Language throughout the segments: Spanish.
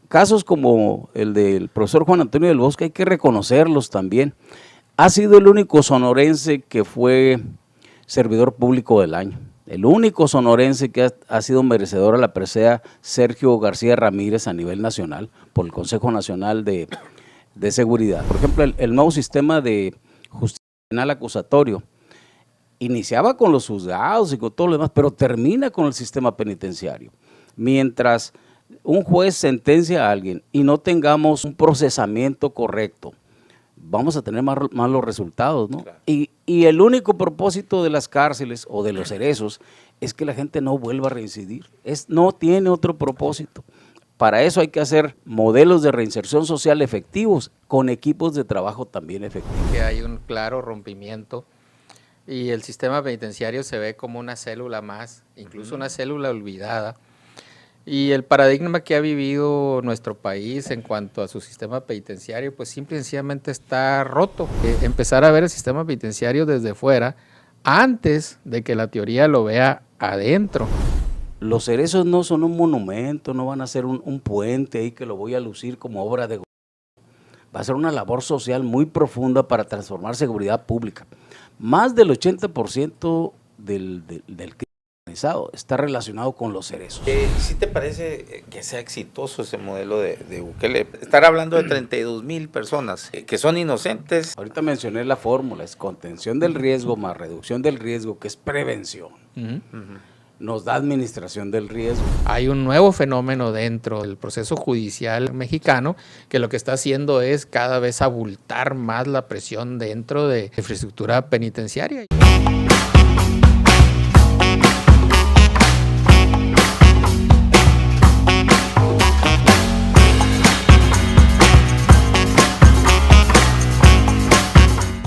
casos como el del profesor Juan Antonio del Bosque hay que reconocerlos también. Ha sido el único sonorense que fue servidor público del año. El único sonorense que ha sido merecedor a la presea Sergio García Ramírez a nivel nacional por el Consejo Nacional de Seguridad. Por ejemplo, el nuevo sistema de justicia penal acusatorio iniciaba con los juzgados y con todo lo demás, pero termina con el sistema penitenciario. Mientras un juez sentencia a alguien y no tengamos un procesamiento correcto, vamos a tener malos resultados, ¿no? Claro. Y el único propósito de las cárceles o de los cerezos es que la gente no vuelva a reincidir. No tiene otro propósito. Para eso hay que hacer modelos de reinserción social efectivos con equipos de trabajo también efectivos. Que hay un claro rompimiento y el sistema penitenciario se ve como una célula más, incluso una célula olvidada. Y el paradigma que ha vivido nuestro país en cuanto a su sistema penitenciario, pues simple y sencillamente está roto. Empezar a ver el sistema penitenciario desde fuera antes de que la teoría lo vea adentro. Los cerezos no son un monumento, no van a ser un puente ahí que lo voy a lucir como obra de gobierno. Va a ser una labor social muy profunda para transformar seguridad pública. Más del 80% del crimen organizado está relacionado con los cerezos. ¿Sí te parece que sea exitoso ese modelo de Bukele? Estar hablando de 32,000 personas que son inocentes. Ahorita mencioné la fórmula, es contención del riesgo más reducción del riesgo, que es prevención. Nos da administración del riesgo. Hay un nuevo fenómeno dentro del proceso judicial mexicano que lo que está haciendo es cada vez abultar más la presión dentro de infraestructura penitenciaria.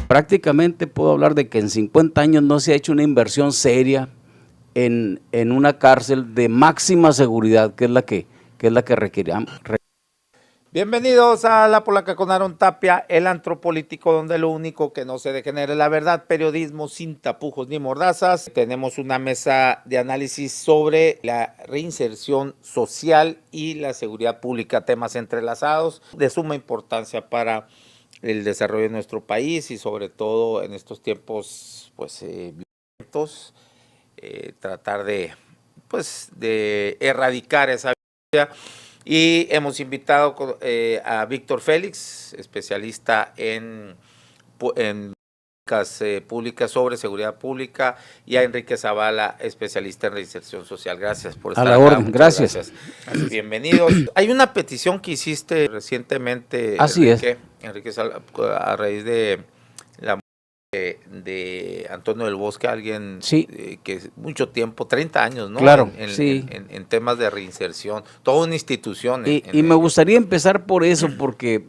Prácticamente puedo hablar de que en 50 años no se ha hecho una inversión seria en una cárcel de máxima seguridad, que es la que requerimos. Bienvenidos a La Polaca con Aaron Tapia, el antropolítico, donde lo único que no se degenere la verdad, periodismo sin tapujos ni mordazas. Tenemos una mesa de análisis sobre la reinserción social y la seguridad pública, temas entrelazados de suma importancia para el desarrollo de nuestro país y sobre todo en estos tiempos pues violentos. Tratar de erradicar esa violencia. Y hemos invitado a Víctor Félix, especialista en políticas públicas sobre seguridad pública, y a Enrique Zavala, especialista en reinserción social. Gracias por estar acá. A la orden, gracias. Bienvenidos. Hay una petición que hiciste recientemente, Así Enrique Zavala, a raíz de la de Antonio del Bosque, alguien que mucho tiempo, 30 años, ¿no? Claro, en temas de reinserción, toda una institución. Y me gustaría empezar por eso, porque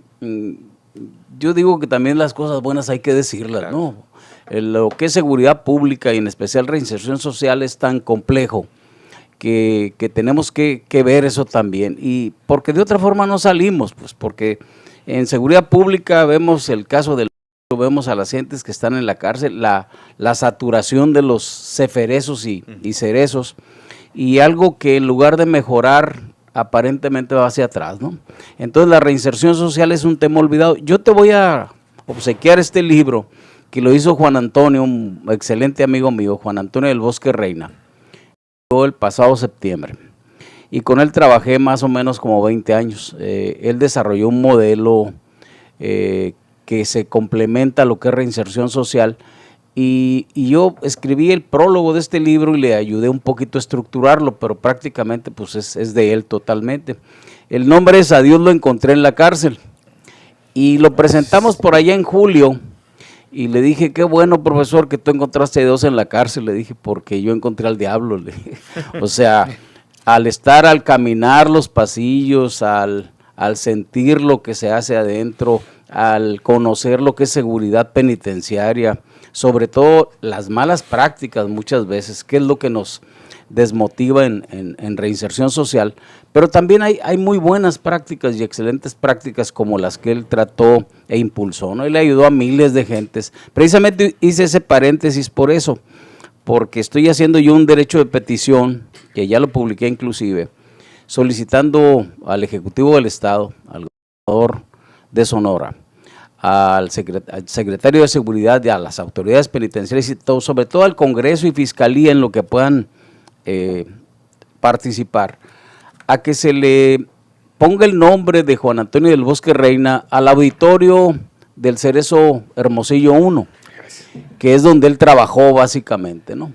yo digo que también las cosas buenas hay que decirlas, claro, ¿no? Lo que es seguridad pública y en especial reinserción social es tan complejo que tenemos que ver eso también, y porque de otra forma no salimos, pues porque en seguridad pública vemos el caso del vemos a las gentes que están en la cárcel, la saturación de los ceferezos y cerezos, y algo que en lugar de mejorar aparentemente va hacia atrás, ¿no? Entonces la reinserción social es un tema olvidado. Yo te voy a obsequiar este libro que lo hizo Juan Antonio, un excelente amigo mío, Juan Antonio del Bosque Reina, el pasado septiembre, y con él trabajé más o menos como 20 años. Él desarrolló un modelo que se complementa a lo que es reinserción social, y yo escribí el prólogo de este libro y le ayudé un poquito a estructurarlo, pero prácticamente pues es de él totalmente. El nombre es A Dios lo encontré en la cárcel, y lo presentamos por allá en julio, y le dije, qué bueno, profesor, que tú encontraste a Dios en la cárcel. Le dije, porque yo encontré al diablo. Le dije. O sea, al caminar los pasillos, al sentir lo que se hace adentro, al conocer lo que es seguridad penitenciaria, sobre todo las malas prácticas muchas veces, que es lo que nos desmotiva en reinserción social, pero también hay muy buenas prácticas y excelentes prácticas como las que él trató e impulsó, ¿no? Y le ayudó a miles de gentes. Precisamente hice ese paréntesis por eso, porque estoy haciendo yo un derecho de petición, que ya lo publiqué inclusive, solicitando al Ejecutivo del Estado, al gobernador de Sonora, al secretario de Seguridad y a las autoridades penitenciarias y todo, sobre todo al Congreso y Fiscalía en lo que puedan participar, a que se le ponga el nombre de Juan Antonio del Bosque Reina al auditorio del Cerezo Hermosillo 1, que es donde él trabajó básicamente, ¿no?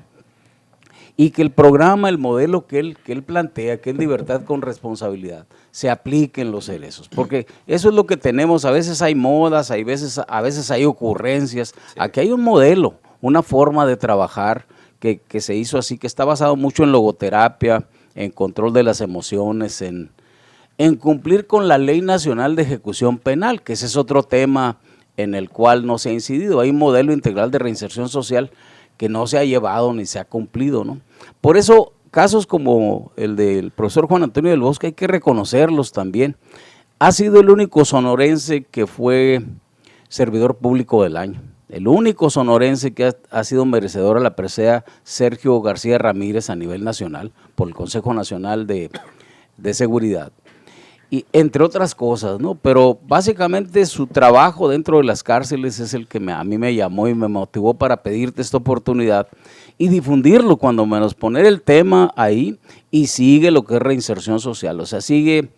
Y que el programa, el modelo que él plantea, que es libertad con responsabilidad, se aplique en los cerezos, porque eso es lo que tenemos. A veces hay modas, a veces hay ocurrencias. Sí. Aquí hay un modelo, una forma de trabajar que se hizo así, que está basado mucho en logoterapia, en control de las emociones, en cumplir con la Ley Nacional de Ejecución Penal, que ese es otro tema en el cual no se ha incidido. Hay un modelo integral de reinserción social que no se ha llevado ni se ha cumplido, ¿no? Por eso, casos como el del profesor Juan Antonio del Bosque hay que reconocerlos también. Ha sido el único sonorense que fue servidor público del año, el único sonorense que ha sido merecedor a la presea Sergio García Ramírez a nivel nacional por el Consejo Nacional de Seguridad. Y entre otras cosas, ¿no? Pero básicamente su trabajo dentro de las cárceles es el que a mí me llamó y me motivó para pedirte esta oportunidad y difundirlo, cuando menos poner el tema ahí, y sigue lo que es reinserción social, o sea, sigue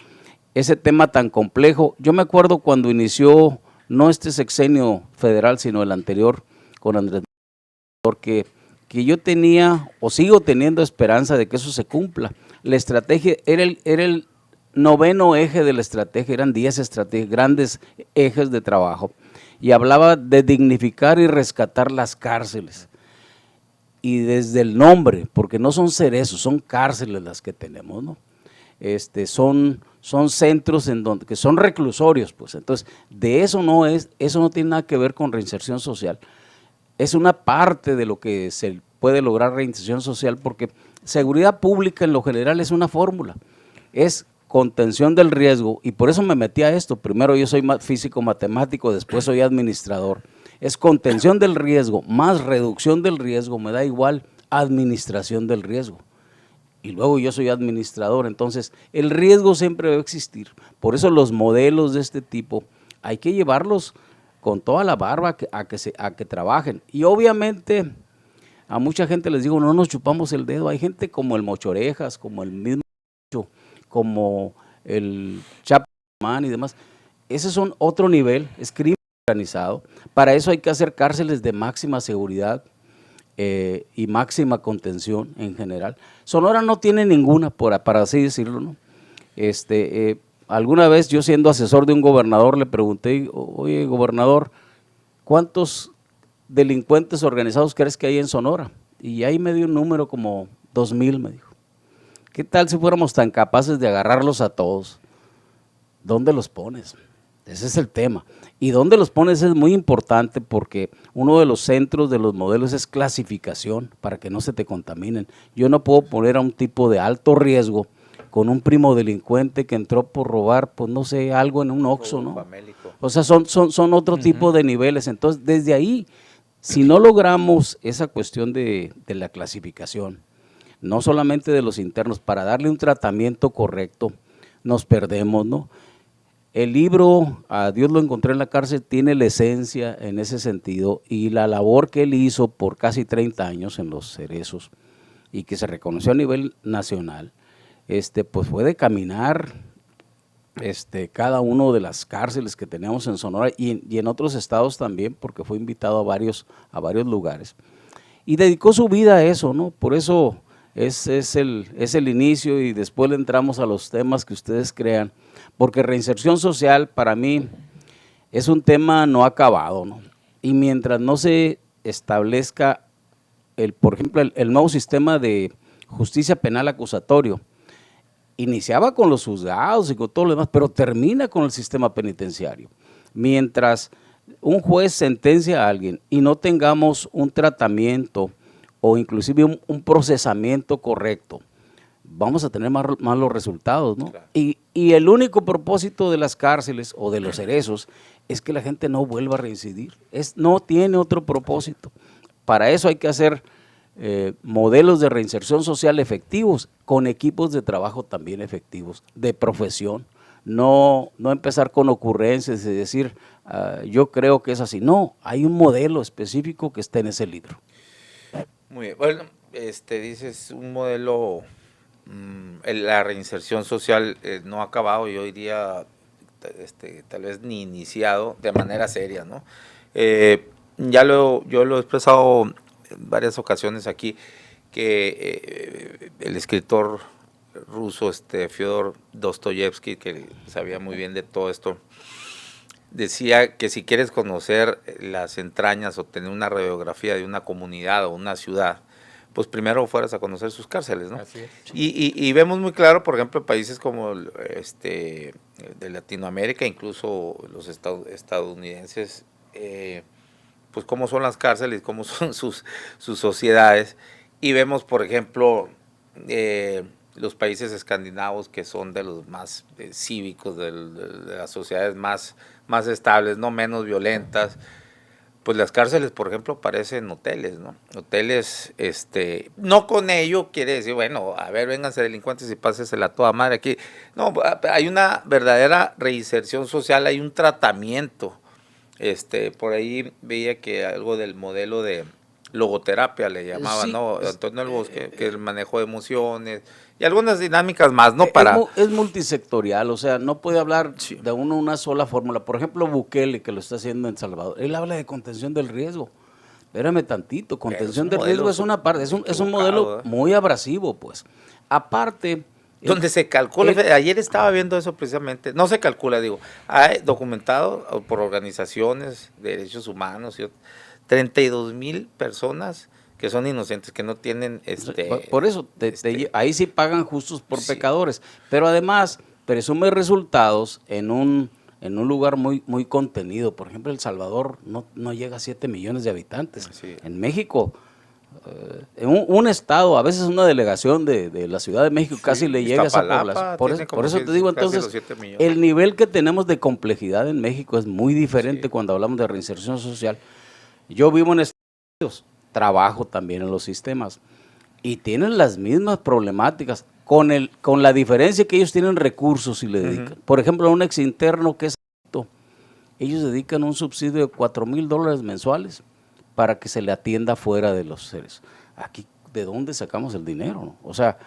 ese tema tan complejo. Yo me acuerdo cuando inició, no este sexenio federal, sino el anterior, con Andrés, porque yo tenía o sigo teniendo esperanza de que eso se cumpla. La estrategia era el noveno eje de la estrategia, eran 10 estrategias, grandes ejes de trabajo, y hablaba de dignificar y rescatar las cárceles. Y desde el nombre, porque no son cerezos, son cárceles las que tenemos, ¿no? Son centros en donde, que son reclusorios, pues. Entonces, de eso no tiene nada que ver con reinserción social. Es una parte de lo que se puede lograr reinserción social, porque seguridad pública en lo general es una fórmula, es contención del riesgo, y por eso me metí a esto. Primero yo soy físico matemático, después soy administrador. Es contención del riesgo más reducción del riesgo, me da igual administración del riesgo. Y luego yo soy administrador, entonces el riesgo siempre va a existir. Por eso los modelos de este tipo hay que llevarlos con toda la barba a que trabajen. Y obviamente a mucha gente les digo, no nos chupamos el dedo. Hay gente como el Mochorejas, como el mismo, como el Chapman y demás. Esos son otro nivel, es crimen organizado. Para eso hay que hacer cárceles de máxima seguridad y máxima contención en general. Sonora no tiene ninguna, para así decirlo, ¿no? Alguna vez yo, siendo asesor de un gobernador, le pregunté, oye, gobernador, ¿cuántos delincuentes organizados crees que hay en Sonora? Y ahí me dio un número como 2,000, me dijo. ¿Qué tal si fuéramos tan capaces de agarrarlos a todos? ¿Dónde los pones? Ese es el tema. Y dónde los pones es muy importante, porque uno de los centros de los modelos es clasificación, para que no se te contaminen. Yo no puedo poner a un tipo de alto riesgo con un primo delincuente que entró por robar, pues no sé, algo en un Oxxo, ¿no? Famélico. O sea, son otro tipo de niveles. Entonces, desde ahí, si no logramos esa cuestión de la clasificación, no solamente de los internos, para darle un tratamiento correcto, nos perdemos, ¿no? El libro, A Dios lo encontré en la cárcel, tiene la esencia en ese sentido, y la labor que él hizo por casi 30 años en los cerezos y que se reconoció a nivel nacional, pues fue de caminar cada uno de las cárceles que tenemos en Sonora y en otros estados también, porque fue invitado a varios lugares, y dedicó su vida a eso, ¿no? Por eso es el inicio, y después le entramos a los temas que ustedes crean, porque reinserción social para mí es un tema no acabado, ¿no? Y mientras no se establezca, por ejemplo, el nuevo sistema de justicia penal acusatorio, iniciaba con los juzgados y con todo lo demás, pero termina con el sistema penitenciario. Mientras un juez sentencia a alguien y no tengamos un tratamiento o inclusive un procesamiento correcto, vamos a tener malos resultados, ¿no? Claro. Y el único propósito de las cárceles o de los cerezos es que la gente no vuelva a reincidir. No tiene otro propósito. Para eso hay que hacer modelos de reinserción social efectivos con equipos de trabajo también efectivos, de profesión. No empezar con ocurrencias y decir, yo creo que es así. No, hay un modelo específico que está en ese libro. Muy bien. Bueno, dices un modelo, la reinserción social no ha acabado, yo diría, tal vez ni iniciado de manera seria, ¿no? Yo lo he expresado en varias ocasiones aquí, que el escritor ruso, Fyodor Dostoyevsky, que sabía muy bien de todo esto, decía que si quieres conocer las entrañas o tener una radiografía de una comunidad o una ciudad, pues primero fueras a conocer sus cárceles, ¿no? Así es. Y vemos muy claro, por ejemplo, países como de Latinoamérica, incluso los estadounidenses, pues cómo son las cárceles, cómo son sus sociedades, y vemos, por ejemplo, los países escandinavos, que son de los más cívicos, de las sociedades más estables, no menos violentas. Pues las cárceles, por ejemplo, parecen hoteles, ¿no? Hoteles, no con ello quiere decir, bueno, a ver, vénganse delincuentes y pásesela a toda madre aquí. No, hay una verdadera reinserción social, hay un tratamiento. Por ahí veía que algo del modelo de logoterapia le llamaban, Sí, ¿no? Antonio del Bosque, que el manejo de emociones y algunas dinámicas más, ¿no? Es multisectorial, o sea, no puede hablar Sí. de una sola fórmula. Por ejemplo, Bukele, que lo está haciendo en Salvador, él habla de contención del riesgo. Espérame tantito, contención del riesgo es una parte, es un modelo muy abrasivo, pues. Aparte, donde se calcula, ayer estaba viendo eso precisamente, no se calcula, digo, hay documentado por organizaciones de derechos humanos, 32,000 personas que son inocentes, que no tienen por eso, ahí sí pagan justos por pecadores, pero además presume resultados en un lugar muy contenido. Por ejemplo, El Salvador no llega a 7 millones de habitantes. Sí. En México, en un estado, a veces una delegación de la Ciudad de México, sí, casi le llega a esa población. Por eso te digo, entonces, el nivel que tenemos de complejidad en México es muy diferente, sí, cuando hablamos de reinserción social. Yo vivo en Estados Unidos, trabajo también en los sistemas y tienen las mismas problemáticas, con la diferencia que ellos tienen recursos y le dedican. Por ejemplo, a un exinterno que es adicto, ellos dedican un subsidio de $4,000 mensuales para que se le atienda fuera de los seres. Aquí, ¿de dónde sacamos el dinero, no? O sea,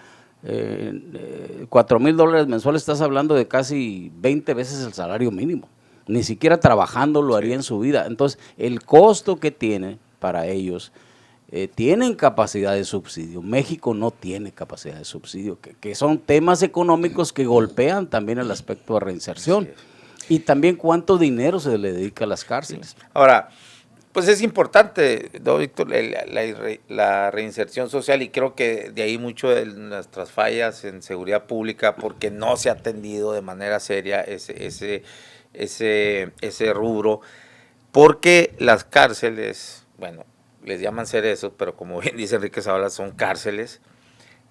$4,000 mensuales, estás hablando de casi 20 veces el salario mínimo. Ni siquiera trabajando lo haría en su vida. Entonces, el costo que tiene para ellos, tienen capacidad de subsidio. México no tiene capacidad de subsidio, que son temas económicos que golpean también el aspecto de reinserción. Y también cuánto dinero se le dedica a las cárceles. Sí. Ahora, pues es importante, ¿no, Víctor? La reinserción social, y creo que de ahí mucho de nuestras fallas en seguridad pública, porque no se ha atendido de manera seria ese rubro, porque las cárceles, bueno, les llaman cerezos, pero como bien dice Enrique Zavala, son cárceles,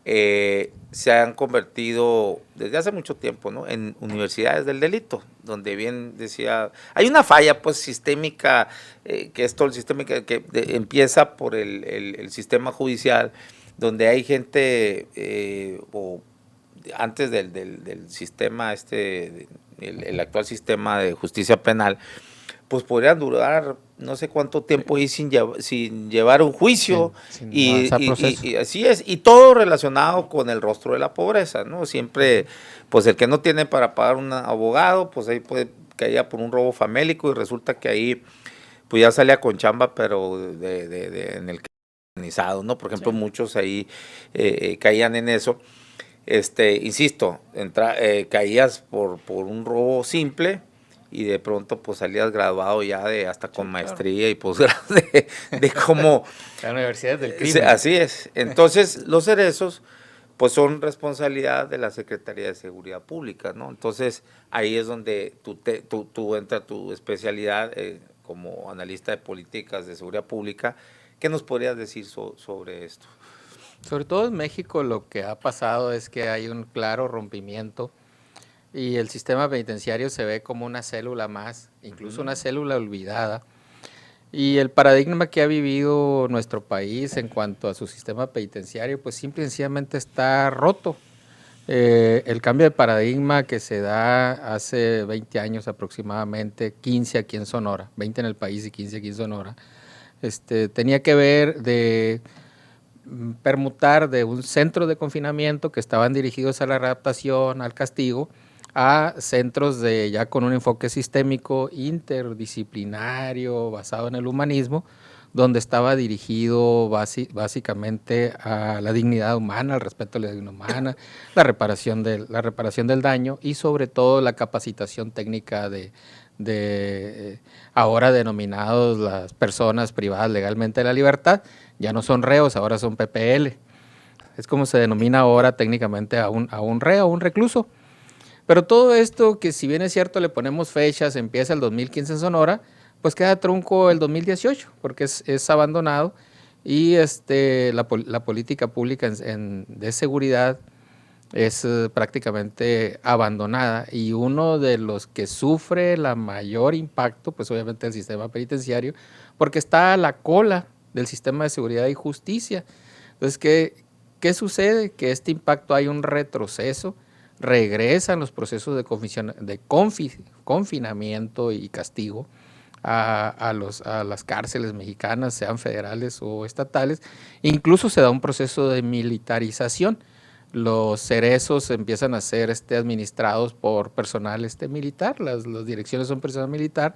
se han convertido desde hace mucho tiempo, ¿no?, en universidades del delito, donde bien decía, hay una falla pues sistémica, que es todo el sistema que empieza por el sistema judicial, donde hay gente, o antes del sistema, el actual sistema de justicia penal, pues podrían durar no sé cuánto tiempo y sin llevar un juicio, y así es, y todo relacionado con el rostro de la pobreza, ¿no? Siempre, pues el que no tiene para pagar un abogado, pues ahí puede caer por un robo famélico, y resulta que ahí pues ya salía con chamba, pero en el organizado, ¿no? Por ejemplo, muchos ahí caían en eso. Insisto, caías por un robo simple, y de pronto pues salías graduado ya hasta con maestría y posgrado de cómo... La Universidad del Crimen. Así es. Entonces, los cerezos pues son responsabilidad de la Secretaría de Seguridad Pública, ¿no? Entonces, ahí es donde tú entra tu especialidad como analista de políticas de seguridad pública. ¿Qué nos podrías decir sobre esto? Sobre todo en México lo que ha pasado es que hay un claro rompimiento y el sistema penitenciario se ve como una célula más, incluso una célula olvidada. Y el paradigma que ha vivido nuestro país en cuanto a su sistema penitenciario, pues simple y sencillamente está roto. El cambio de paradigma que se da hace 20 años aproximadamente, 15 aquí en Sonora, 20 en el país y 15 aquí en Sonora, tenía que ver de permutar de un centro de confinamiento que estaban dirigidos a la readaptación, al castigo, a centros de ya con un enfoque sistémico, interdisciplinario, basado en el humanismo, donde estaba dirigido básicamente a la dignidad humana, al respeto a la dignidad humana, la reparación del daño y sobre todo la capacitación técnica de ahora denominados las personas privadas legalmente de la libertad. Ya no son reos, ahora son PPL. Es como se denomina ahora técnicamente a un reo, a un recluso. Pero todo esto, que si bien es cierto le ponemos fechas, empieza el 2015 en Sonora, pues queda trunco el 2018, porque es abandonado y la política pública de seguridad es prácticamente abandonada, y uno de los que sufre la mayor impacto, pues obviamente el sistema penitenciario, porque está a la cola del sistema de seguridad y justicia. Entonces, ¿qué sucede? Que este impacto hay un retroceso, regresan los procesos de confinamiento y castigo a las cárceles mexicanas, sean federales o estatales. Incluso se da un proceso de militarización. Los cerezos empiezan a ser administrados por personal militar, las direcciones son personal militar,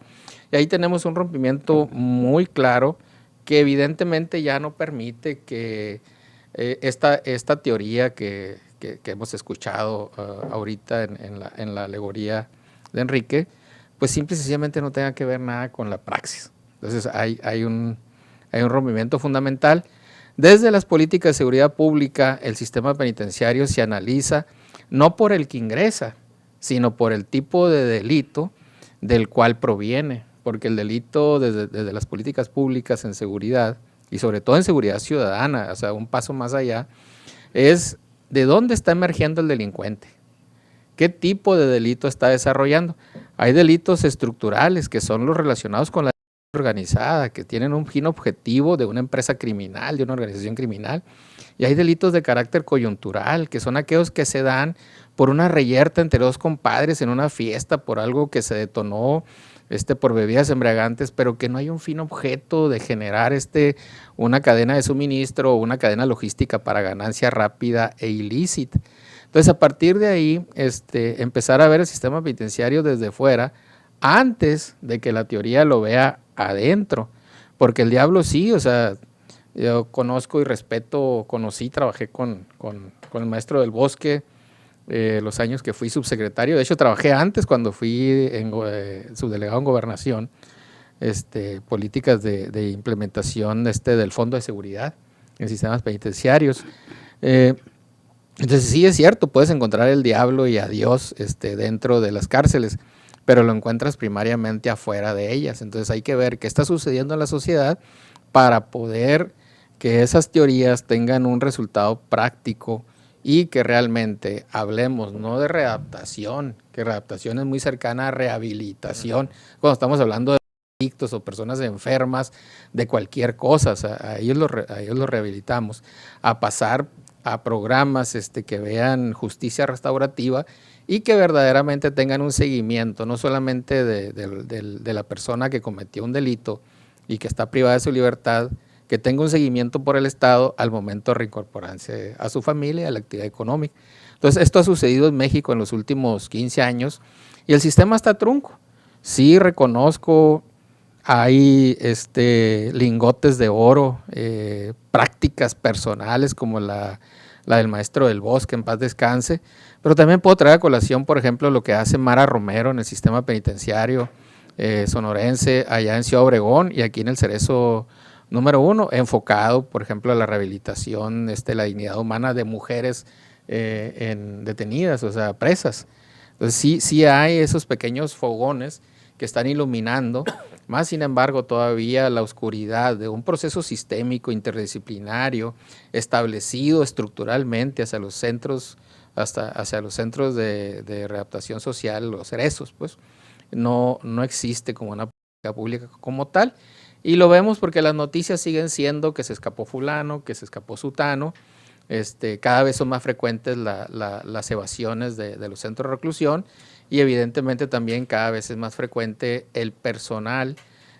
y ahí tenemos un rompimiento muy claro que evidentemente ya no permite que esta teoría que hemos escuchado ahorita en la alegoría de Enrique, pues simple y sencillamente no tenga que ver nada con la praxis. Entonces hay un rompimiento fundamental. Desde las políticas de seguridad pública, el sistema penitenciario se analiza no por el que ingresa, sino por el tipo de delito del cual proviene, porque el delito desde las políticas públicas en seguridad, y sobre todo en seguridad ciudadana, o sea, un paso más allá, es de dónde está emergiendo el delincuente, qué tipo de delito está desarrollando. Hay delitos estructurales que son los relacionados con la organizada, que tienen un fin objetivo de una empresa criminal, de una organización criminal, y hay delitos de carácter coyuntural, que son aquellos que se dan por una reyerta entre dos compadres en una fiesta, por algo que se detonó por bebidas embriagantes, pero que no hay un fin objeto de generar una cadena de suministro o una cadena logística para ganancia rápida e ilícita. Entonces, a partir de ahí, empezar a ver el sistema penitenciario desde fuera, antes de que la teoría lo vea adentro, porque el diablo sí, o sea, yo conozco y respeto, trabajé con el maestro del Bosque los años que fui subsecretario. De hecho, trabajé antes cuando fui subdelegado en gobernación, políticas de implementación del Fondo de Seguridad en sistemas penitenciarios. Entonces sí es cierto, puedes encontrar el diablo y a Dios dentro de las cárceles, pero lo encuentras primariamente afuera de ellas. Entonces hay que ver qué está sucediendo en la sociedad para poder que esas teorías tengan un resultado práctico y que realmente hablemos no de readaptación, que readaptación es muy cercana a rehabilitación, cuando estamos hablando de adictos o personas enfermas de cualquier cosa, o sea, a ellos los rehabilitamos, a pasar a programas que vean justicia restaurativa y que verdaderamente tengan un seguimiento, no solamente de la persona que cometió un delito y que está privada de su libertad, que tenga un seguimiento por el Estado al momento de reincorporarse a su familia, a la actividad económica. Entonces, esto ha sucedido en México en los últimos 15 años y el sistema está trunco. Sí reconozco, hay lingotes de oro, prácticas personales como la del maestro del Bosque, en paz descanse, pero también puedo traer a colación, por ejemplo, lo que hace Mara Romero en el sistema penitenciario sonorense, allá en Ciudad Obregón y aquí en el Cerezo número 1, enfocado, por ejemplo, a la rehabilitación, la dignidad humana de mujeres detenidas, o sea, presas. Entonces sí hay esos pequeños fogones que están iluminando, más sin embargo todavía la oscuridad de un proceso sistémico interdisciplinario establecido estructuralmente hacia los centros de readaptación social, los cerezos, pues no existe como una política pública como tal. Y lo vemos porque las noticias siguen siendo que se escapó fulano, que se escapó sutano. Cada vez son más frecuentes las evasiones de los centros de reclusión y evidentemente también cada vez es más frecuente el personal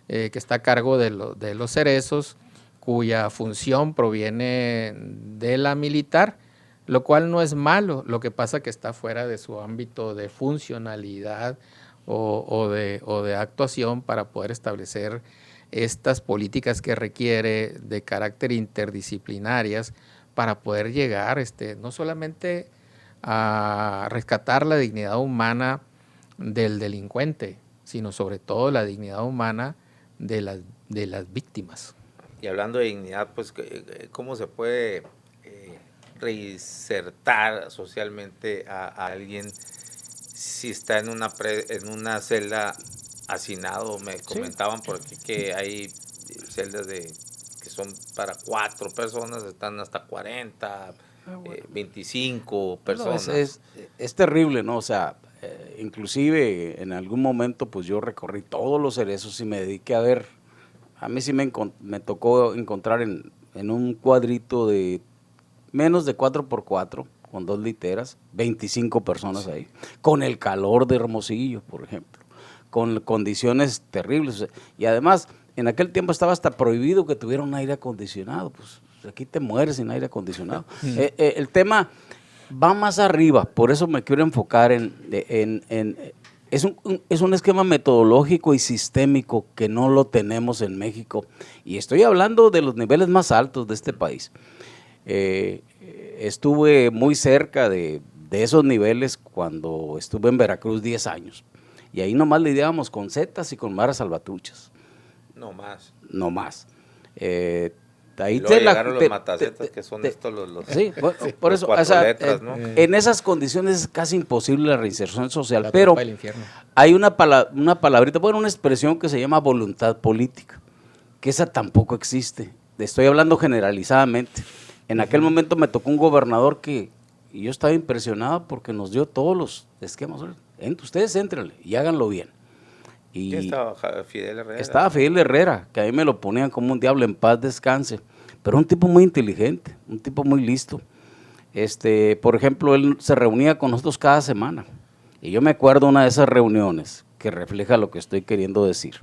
que está a cargo de los cerezos, cuya función proviene de la militar, lo cual no es malo, lo que pasa que está fuera de su ámbito de funcionalidad o de actuación para poder establecer estas políticas que requiere de carácter interdisciplinarias para poder llegar no solamente a rescatar la dignidad humana del delincuente, sino sobre todo la dignidad humana de las víctimas. Y hablando de dignidad, pues, ¿cómo se puede reinsertar socialmente a alguien si está en una celda hacinado? Me comentaban por aquí que hay celdas que son para 4 personas, están hasta 40, 25 personas. No, es terrible, ¿no? O sea, inclusive en algún momento pues yo recorrí todos los cerezos y me dediqué a ver, a mí sí me tocó encontrar en un cuadrito de menos de 4x4, con 2 literas, 25 personas ahí, con el calor de Hermosillo, por ejemplo, con condiciones terribles. Y además, en aquel tiempo estaba hasta prohibido que tuviera un aire acondicionado, pues aquí te mueres sin aire acondicionado. El tema va más arriba, por eso me quiero enfocar es un esquema metodológico y sistémico que no lo tenemos en México, y estoy hablando de los niveles más altos de este país. Estuve muy cerca de esos niveles cuando estuve en Veracruz 10 años, y ahí nomás lidiábamos con zetas y con maras salvatruchas. No más. No más. Ahí llegaron los matacetas, que son estos los sí, bueno, por eso, o sea, letras, ¿no? En esas condiciones es casi imposible la reinserción social, pero hay una palabrita, bueno, una expresión que se llama voluntad política, que esa tampoco existe. Estoy hablando generalizadamente. En aquel momento me tocó un gobernador y yo estaba impresionado porque nos dio todos los esquemas. Ustedes éntrenle y háganlo bien. Y estaba Fidel Herrera. Estaba Fidel Herrera, que a mí me lo ponían como un diablo, en paz descanse, pero un tipo muy inteligente, un tipo muy listo. Por ejemplo, él se reunía con nosotros cada semana, y yo me acuerdo una de esas reuniones que refleja lo que estoy queriendo decir,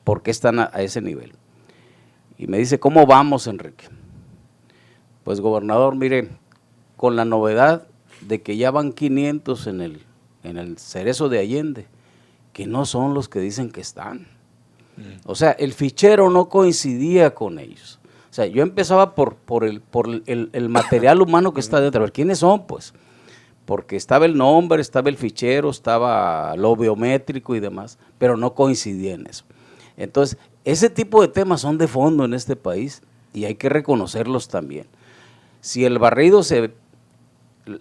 por qué están a ese nivel. Y me dice, ¿cómo vamos, Enrique? Pues, gobernador, mire, con la novedad de que ya van 500 en el cerezo de Allende, que no son los que dicen que están. O sea, el fichero no coincidía con ellos. O sea, yo empezaba por el material humano que está dentro. A ver, ¿quiénes son? Pues, porque estaba el nombre, estaba el fichero, estaba lo biométrico y demás, pero no coincidía en eso. Entonces, ese tipo de temas son de fondo en este país y hay que reconocerlos también. Si el barrido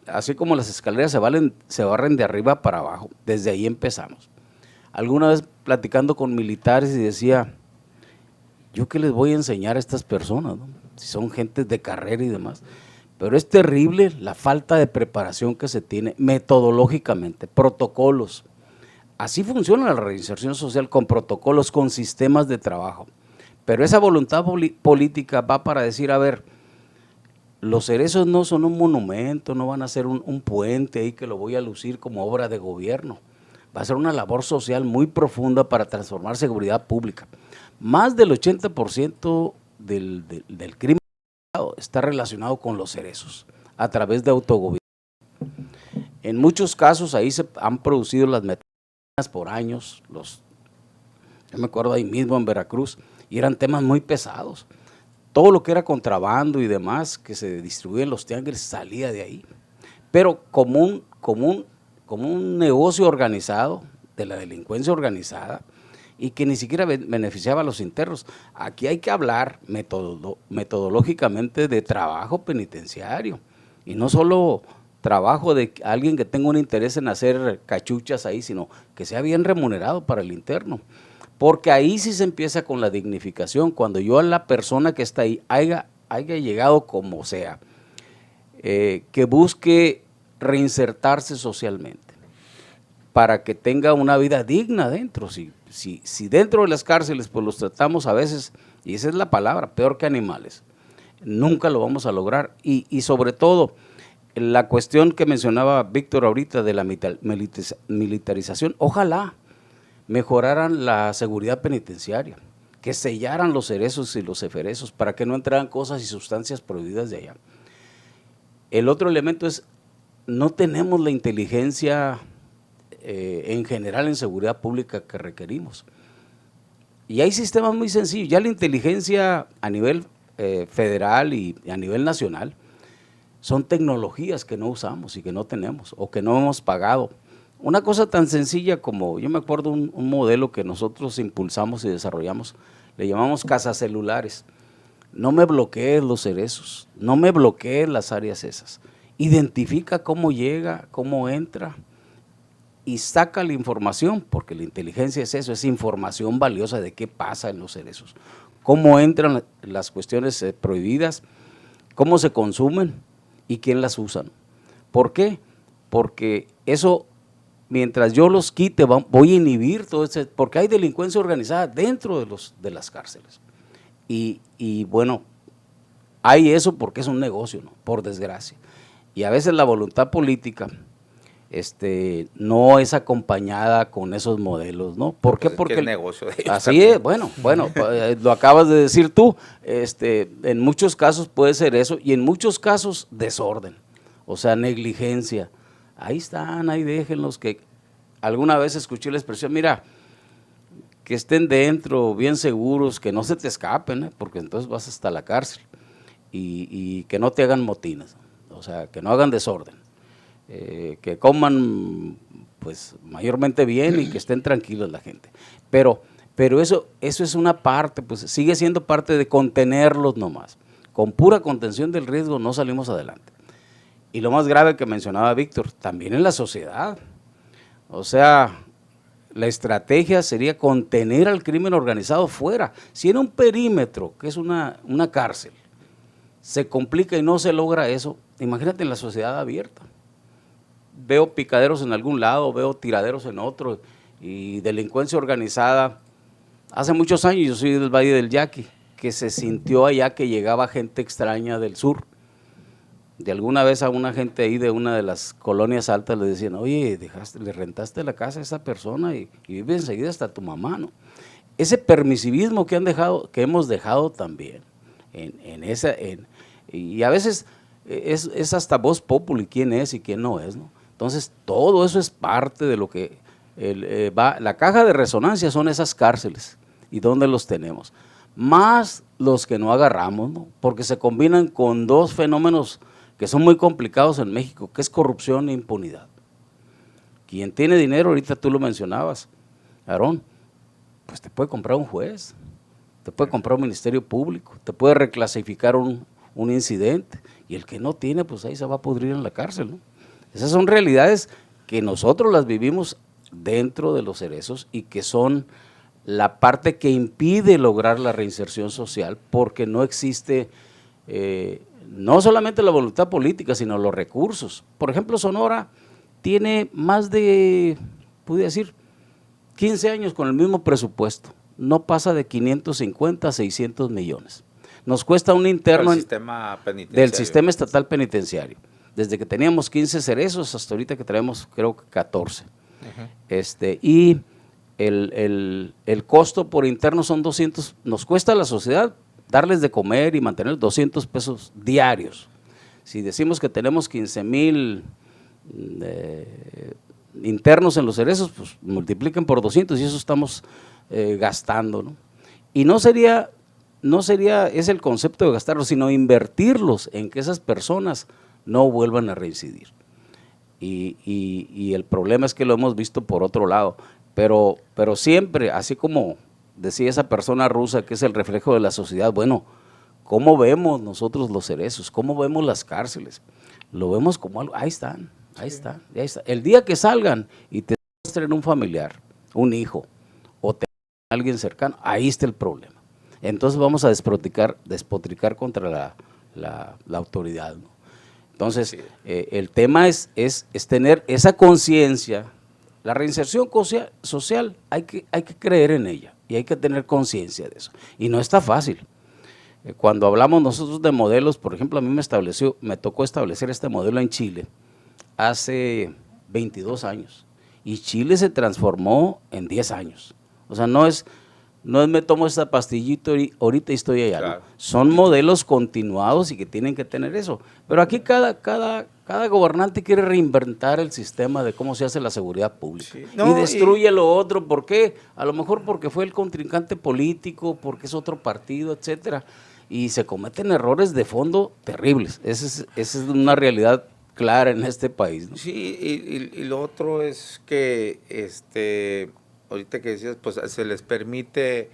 así como las escaleras se barren de arriba para abajo, desde ahí empezamos. Alguna vez platicando con militares y decía, ¿yo qué les voy a enseñar a estas personas, no? Si son gentes de carrera y demás. Pero es terrible la falta de preparación que se tiene metodológicamente, protocolos. Así funciona la reinserción social, con protocolos, con sistemas de trabajo. Pero esa voluntad política va para decir, a ver, los cerezos no son un monumento, no van a ser un puente ahí que lo voy a lucir como obra de gobierno. Va a ser una labor social muy profunda para transformar seguridad pública. Más del 80% del crimen está relacionado con los cerezos, a través de autogobierno. En muchos casos ahí se han producido las metas por años, yo me acuerdo ahí mismo en Veracruz, y eran temas muy pesados. Todo lo que era contrabando y demás que se distribuía en los tianguis salía de ahí. Pero como un negocio organizado, de la delincuencia organizada, y que ni siquiera beneficiaba a los internos. Aquí hay que hablar metodológicamente de trabajo penitenciario, y no solo trabajo de alguien que tenga un interés en hacer cachuchas ahí, sino que sea bien remunerado para el interno. Porque ahí sí se empieza con la dignificación, cuando yo a la persona que está ahí haya llegado como sea, que busque reinsertarse socialmente. para que tenga una vida digna dentro. Si dentro de las cárceles pues los tratamos a veces, y esa es la palabra, peor que animales, nunca lo vamos a lograr. Y sobre todo, la cuestión que mencionaba Víctor ahorita de la militarización, ojalá mejoraran la seguridad penitenciaria, que sellaran los cerezos y los eferezos para que no entraran cosas y sustancias prohibidas de allá. El otro elemento es, no tenemos la inteligencia en general en seguridad pública que requerimos. Y hay sistemas muy sencillos, ya la inteligencia a nivel federal y a nivel nacional son tecnologías que no usamos y que no tenemos o que no hemos pagado. Una cosa tan sencilla como, yo me acuerdo un modelo que nosotros impulsamos y desarrollamos, le llamamos casas celulares. No me bloquees los cerezos, no me bloquees las áreas esas. Identifica cómo llega, cómo entra y saca la información, porque la inteligencia es eso, es información valiosa de qué pasa en los cerezos, cómo entran las cuestiones prohibidas, cómo se consumen y quién las usan. ¿Por qué? Porque eso, mientras yo los quite, voy a inhibir todo ese, porque hay delincuencia organizada dentro de las cárceles. Y bueno, hay eso porque es un negocio, ¿no? Por desgracia. Y a veces la voluntad política no es acompañada con esos modelos, ¿no? ¿Por qué? Porque el negocio de ellos así también. es, bueno, lo acabas de decir tú, en muchos casos puede ser eso y en muchos casos desorden, o sea, negligencia. Ahí están, ahí déjenlos, que alguna vez escuché la expresión, mira, que estén dentro, bien seguros, que no se te escapen, porque entonces vas hasta la cárcel y que no te hagan motinas, o sea, que no hagan desorden. Que coman pues mayormente bien y que estén tranquilos la gente. Pero eso es una parte, pues sigue siendo parte de contenerlos nomás. Con pura contención del riesgo no salimos adelante. Y lo más grave que mencionaba Víctor, también en la sociedad. O sea, la estrategia sería contener al crimen organizado fuera. Si en un perímetro, que es una cárcel, se complica y no se logra eso, imagínate en la sociedad abierta. Veo picaderos en algún lado, veo tiraderos en otro y delincuencia organizada. Hace muchos años, yo soy del Valle del Yaqui, que se sintió allá que llegaba gente extraña del sur. De alguna vez a una gente ahí de una de las colonias altas le decían, oye, le rentaste la casa a esa persona y vive enseguida hasta tu mamá, ¿no? Ese permisivismo que hemos dejado también y a veces es hasta voz populi quién es y quién no es, ¿no? Entonces, todo eso es parte de lo que la caja de resonancia son esas cárceles y dónde los tenemos. Más los que no agarramos, ¿no? Porque se combinan con dos fenómenos que son muy complicados en México, que es corrupción e impunidad. Quien tiene dinero, ahorita tú lo mencionabas, Aarón, pues te puede comprar un juez, te puede comprar un ministerio público, te puede reclasificar un incidente, y el que no tiene, pues ahí se va a pudrir en la cárcel, ¿no? Esas son realidades que nosotros las vivimos dentro de los cerezos y que son la parte que impide lograr la reinserción social, porque no existe no solamente la voluntad política, sino los recursos. Por ejemplo, Sonora tiene más de, pude decir, 15 años con el mismo presupuesto, no pasa de 550 a 600 millones. Nos cuesta un interno del sistema estatal penitenciario. Desde que teníamos 15 cerezos hasta ahorita que traemos creo que 14. Y el costo por interno son 200, nos cuesta a la sociedad darles de comer y mantener 200 pesos diarios. Si decimos que tenemos 15,000 internos en los cerezos, pues multipliquen por 200 y eso estamos gastando, ¿no? Y no sería es el concepto de gastarlos, sino invertirlos en que esas personas no vuelvan a reincidir. Y el problema es que lo hemos visto por otro lado, pero siempre, así como decía esa persona rusa que es el reflejo de la sociedad, bueno, ¿cómo vemos nosotros los cerezos? ¿Cómo vemos las cárceles? Lo vemos como algo, ahí están. El día que salgan y te muestren un familiar, un hijo, o te alguien cercano, ahí está el problema. Entonces vamos a despotricar contra la autoridad, ¿no? Entonces, el tema es tener esa conciencia La reinserción social hay que creer en ella y hay que tener conciencia de eso. Y no está fácil. Cuando hablamos nosotros de modelos, por ejemplo, a mí me tocó establecer este modelo en Chile hace 22 años y Chile se transformó en 10 años. O sea, no es me tomo esta pastillita ahorita y estoy allá. Claro. ¿No? Son modelos continuados y que tienen que tener eso. Pero aquí cada gobernante quiere reinventar el sistema de cómo se hace la seguridad pública. Sí. No, y destruye lo otro. ¿Por qué? A lo mejor porque fue el contrincante político, porque es otro partido, etcétera. Y se cometen errores de fondo terribles. Esa es una realidad clara en este país, ¿no? Sí, y lo otro es que ahorita que decías, pues se les permite,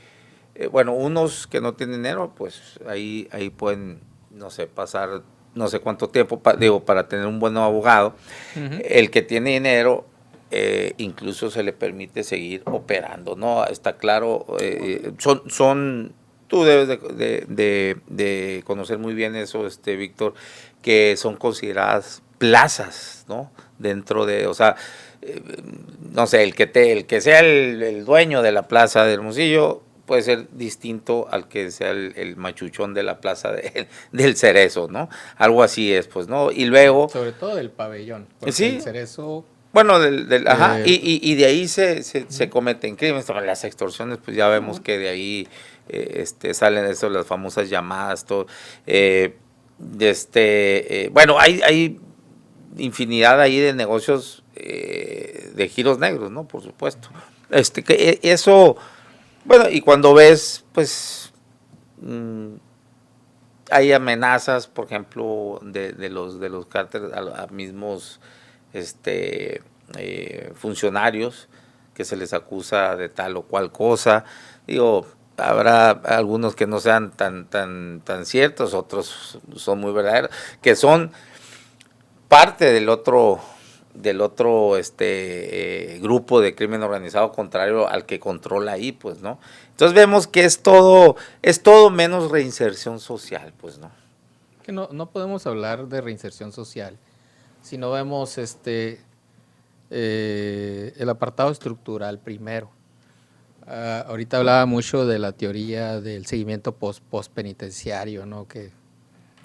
bueno, unos que no tienen dinero, pues ahí pueden, no sé, pasar no sé cuánto tiempo, para tener un buen abogado. Uh-huh. El que tiene dinero, incluso se le permite seguir operando, ¿no? Está claro, tú debes de conocer muy bien eso, Víctor, que son consideradas plazas, ¿no? Dentro de, o sea, no sé, el que sea el dueño de la plaza de Hermosillo puede ser distinto al que sea el machuchón de la plaza del Cerezo, ¿no? Algo así es, pues, ¿no? Y luego... Sobre todo del pabellón, porque ¿sí? El Cerezo... Bueno, ajá, y de ahí se cometen crímenes, las extorsiones, pues ya vemos que de ahí salen eso, las famosas llamadas, todo. Bueno, hay infinidad ahí de negocios de giros negros, ¿no? Por supuesto. Que eso, bueno, y cuando ves, pues, hay amenazas, por ejemplo, de los cárteles a mismos funcionarios que se les acusa de tal o cual cosa. Digo, habrá algunos que no sean tan ciertos, otros son muy verdaderos, que son parte del otro grupo de crimen organizado contrario al que controla ahí, pues, ¿no? Entonces vemos que es todo menos reinserción social, pues, ¿no? Que no podemos hablar de reinserción social si no vemos el apartado estructural primero. Ahorita hablaba mucho de la teoría del seguimiento postpenitenciario, ¿no? Que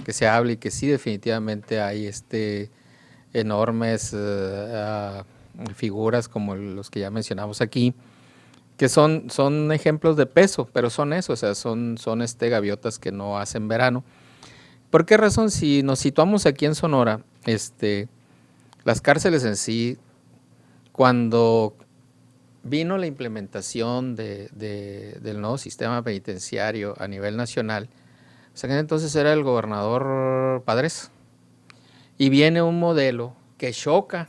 se habla y que sí definitivamente hay enormes figuras como los que ya mencionamos aquí, que son ejemplos de peso, pero son eso, o sea, son gaviotas que no hacen verano. ¿Por qué razón? Si nos situamos aquí en Sonora, las cárceles en sí, cuando vino la implementación del nuevo sistema penitenciario a nivel nacional, o sea, que entonces era el gobernador Padres, y viene un modelo que choca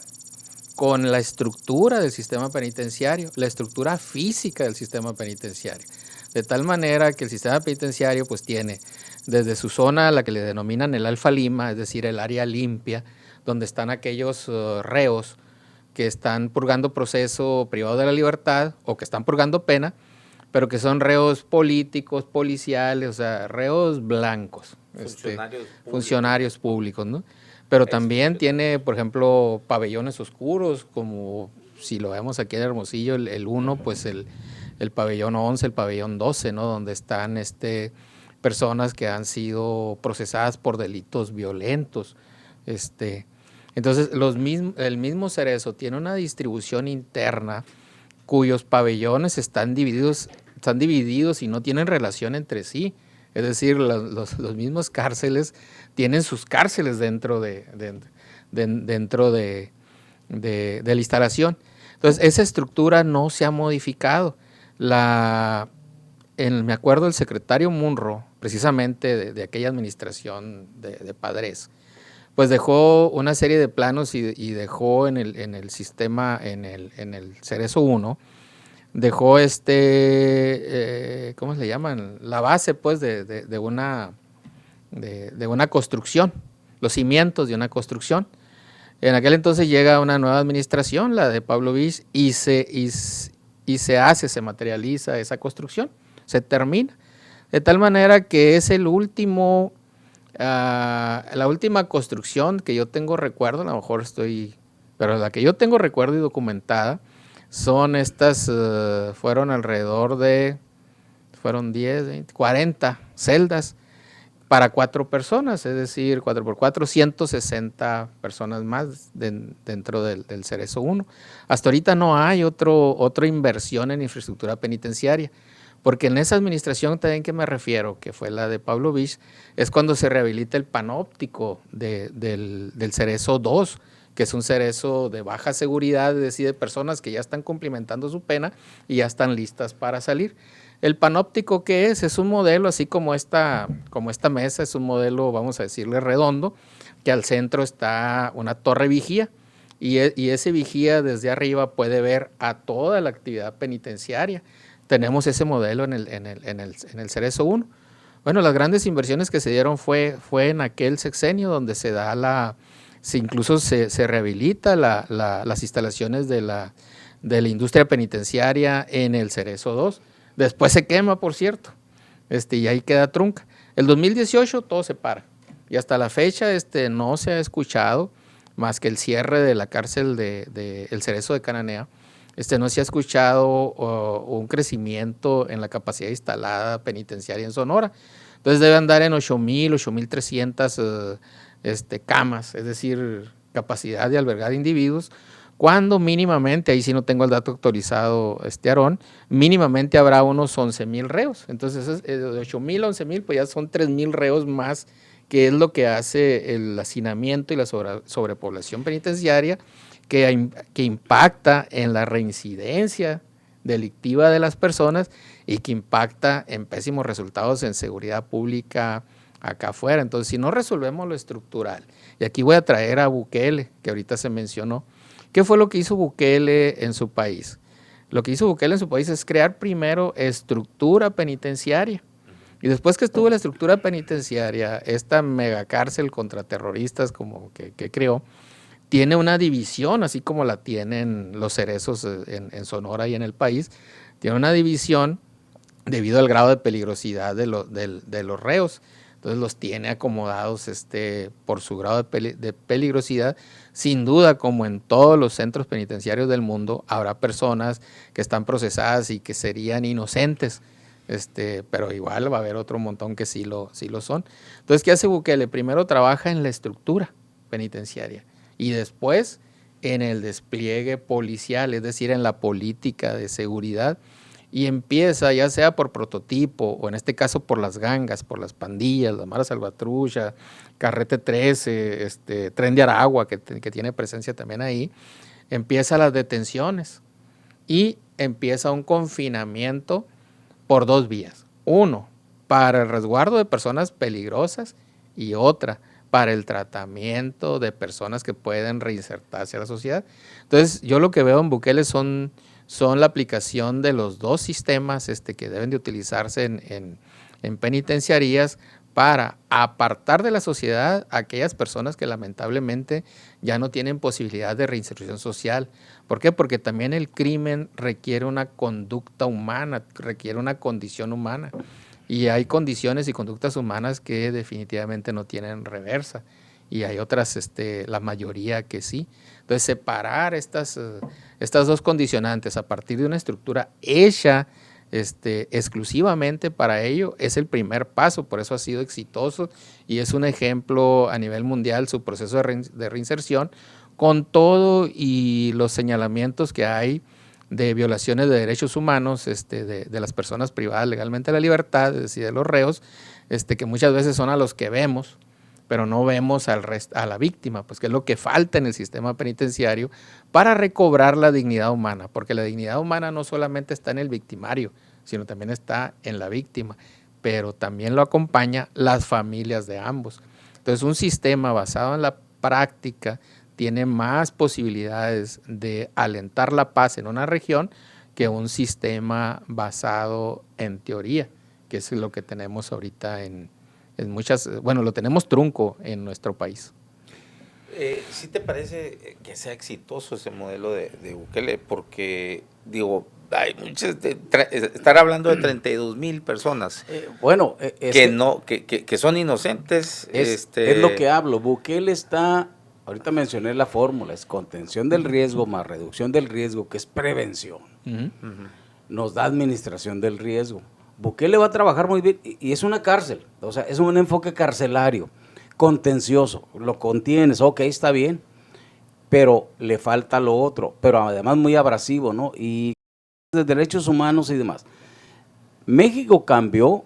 con la estructura del sistema penitenciario, la estructura física del sistema penitenciario, de tal manera que el sistema penitenciario pues tiene desde su zona, la que le denominan el Alfa Lima, es decir, el área limpia, donde están aquellos reos que están purgando proceso privado de la libertad o que están purgando pena, pero que son reos políticos, policiales, o sea, reos blancos, funcionarios públicos, ¿no? Pero también tiene, por ejemplo, pabellones oscuros, como si lo vemos aquí en Hermosillo, el 1, pues el pabellón 11, el pabellón 12, ¿no? Donde están personas que han sido procesadas por delitos violentos. Entonces, el mismo Cerezo tiene una distribución interna cuyos pabellones están divididos y no tienen relación entre sí. Es decir, los mismos cárceles tienen sus cárceles dentro de la instalación. Entonces, esa estructura no se ha modificado. Me acuerdo el secretario Munro, precisamente de aquella administración de Padres, pues dejó una serie de planos y dejó en el sistema, en el Cerezo 1, dejó ¿cómo se le llaman? La base, pues, de una construcción, los cimientos de una construcción. En aquel entonces llega una nueva administración, la de Pablo Viz, y se materializa esa construcción, se termina. De tal manera que es la última construcción que yo tengo recuerdo, a lo mejor pero la que yo tengo recuerdo y documentada, son estas, fueron alrededor de, fueron 10, 20, 40 celdas para 4 personas, es decir, 4 por 4, 160 personas más dentro del Cerezo 1. Hasta ahorita no hay otra inversión en infraestructura penitenciaria, porque en esa administración también que me refiero, que fue la de Pablo Vich, es cuando se rehabilita el panóptico del Cerezo 2, que es un cerezo de baja seguridad, es decir, de personas que ya están cumplimentando su pena y ya están listas para salir. El panóptico, ¿qué es? Es un modelo, así como esta mesa, es un modelo, vamos a decirle, redondo, que al centro está una torre vigía, y ese vigía desde arriba puede ver a toda la actividad penitenciaria. Tenemos ese modelo en el Cerezo 1. Bueno, las grandes inversiones que se dieron fue en aquel sexenio donde se da incluso se rehabilita las instalaciones de la industria penitenciaria en el Cerezo 2. Después se quema, por cierto, y ahí queda trunca. El 2018 todo se para, y hasta la fecha no se ha escuchado más que el cierre de la cárcel de El Cerezo de Cananea. No se ha escuchado un crecimiento en la capacidad instalada penitenciaria en Sonora. Entonces debe andar en 8,000, 8,300 camas, es decir, capacidad de albergar individuos, cuando mínimamente, ahí sí no tengo el dato actualizado, Aarón, mínimamente habrá unos 11,000 reos. Entonces, de 8,000 a 11,000, pues ya son 3,000 reos más, que es lo que hace el hacinamiento y la sobrepoblación penitenciaria, que impacta en la reincidencia delictiva de las personas y que impacta en pésimos resultados en seguridad pública acá afuera. Entonces, si no resolvemos lo estructural, y aquí voy a traer a Bukele, que ahorita se mencionó, ¿qué fue lo que hizo Bukele en su país? Lo que hizo Bukele en su país es crear primero estructura penitenciaria. Y después que estuvo la estructura penitenciaria, esta megacárcel contra terroristas como que creó, tiene una división, así como la tienen los cerezos en Sonora y en el país, tiene una división debido al grado de peligrosidad de los reos. Entonces los tiene acomodados por su grado de peligrosidad. Sin duda, como en todos los centros penitenciarios del mundo, habrá personas que están procesadas y que serían inocentes, pero igual va a haber otro montón que sí lo son. Entonces, ¿qué hace Bukele? Primero trabaja en la estructura penitenciaria y después en el despliegue policial, es decir, en la política de seguridad, y empieza, ya sea por prototipo o en este caso por las gangas, por las pandillas, la Mara Salvatrucha, Carrete 13, Tren de Aragua, que tiene presencia también ahí, empieza las detenciones y empieza un confinamiento por 2 vías. Uno, para el resguardo de personas peligrosas, y otra, para el tratamiento de personas que pueden reinsertarse a la sociedad. Entonces, yo lo que veo en Bukele son la aplicación de los 2 sistemas que deben de utilizarse en penitenciarías para apartar de la sociedad a aquellas personas que lamentablemente ya no tienen posibilidad de reinserción social. ¿Por qué? Porque también el crimen requiere una conducta humana, requiere una condición humana. Y hay condiciones y conductas humanas que definitivamente no tienen reversa. Y hay otras, la mayoría que sí. Entonces, separar estas 2 condicionantes a partir de una estructura hecha exclusivamente para ello es el primer paso. Por eso ha sido exitoso y es un ejemplo a nivel mundial su proceso de reinserción, con todo y los señalamientos que hay de violaciones de derechos humanos de las personas privadas legalmente de la libertad, es decir, de los reos, que muchas veces son a los que vemos, pero no vemos a la víctima, pues que es lo que falta en el sistema penitenciario para recobrar la dignidad humana, porque la dignidad humana no solamente está en el victimario, sino también está en la víctima, pero también lo acompaña las familias de ambos. Entonces, un sistema basado en la práctica tiene más posibilidades de alentar la paz en una región que un sistema basado en teoría, que es lo que tenemos ahorita en muchas, bueno, lo tenemos trunco en nuestro país. ¿Sí te parece que sea exitoso ese modelo de Bukele? Porque, digo, hay muchas, estar hablando de 32,000 personas que son inocentes. Es lo que hablo. Bukele está ahorita mencioné la fórmula, es contención del riesgo más reducción del riesgo, que es prevención. Nos da administración del riesgo. Bukele va a trabajar muy bien y es una cárcel, o sea, es un enfoque carcelario, contencioso, lo contienes, ok, está bien, pero le falta lo otro, pero además muy abrasivo, ¿no? Y de derechos humanos y demás. México cambió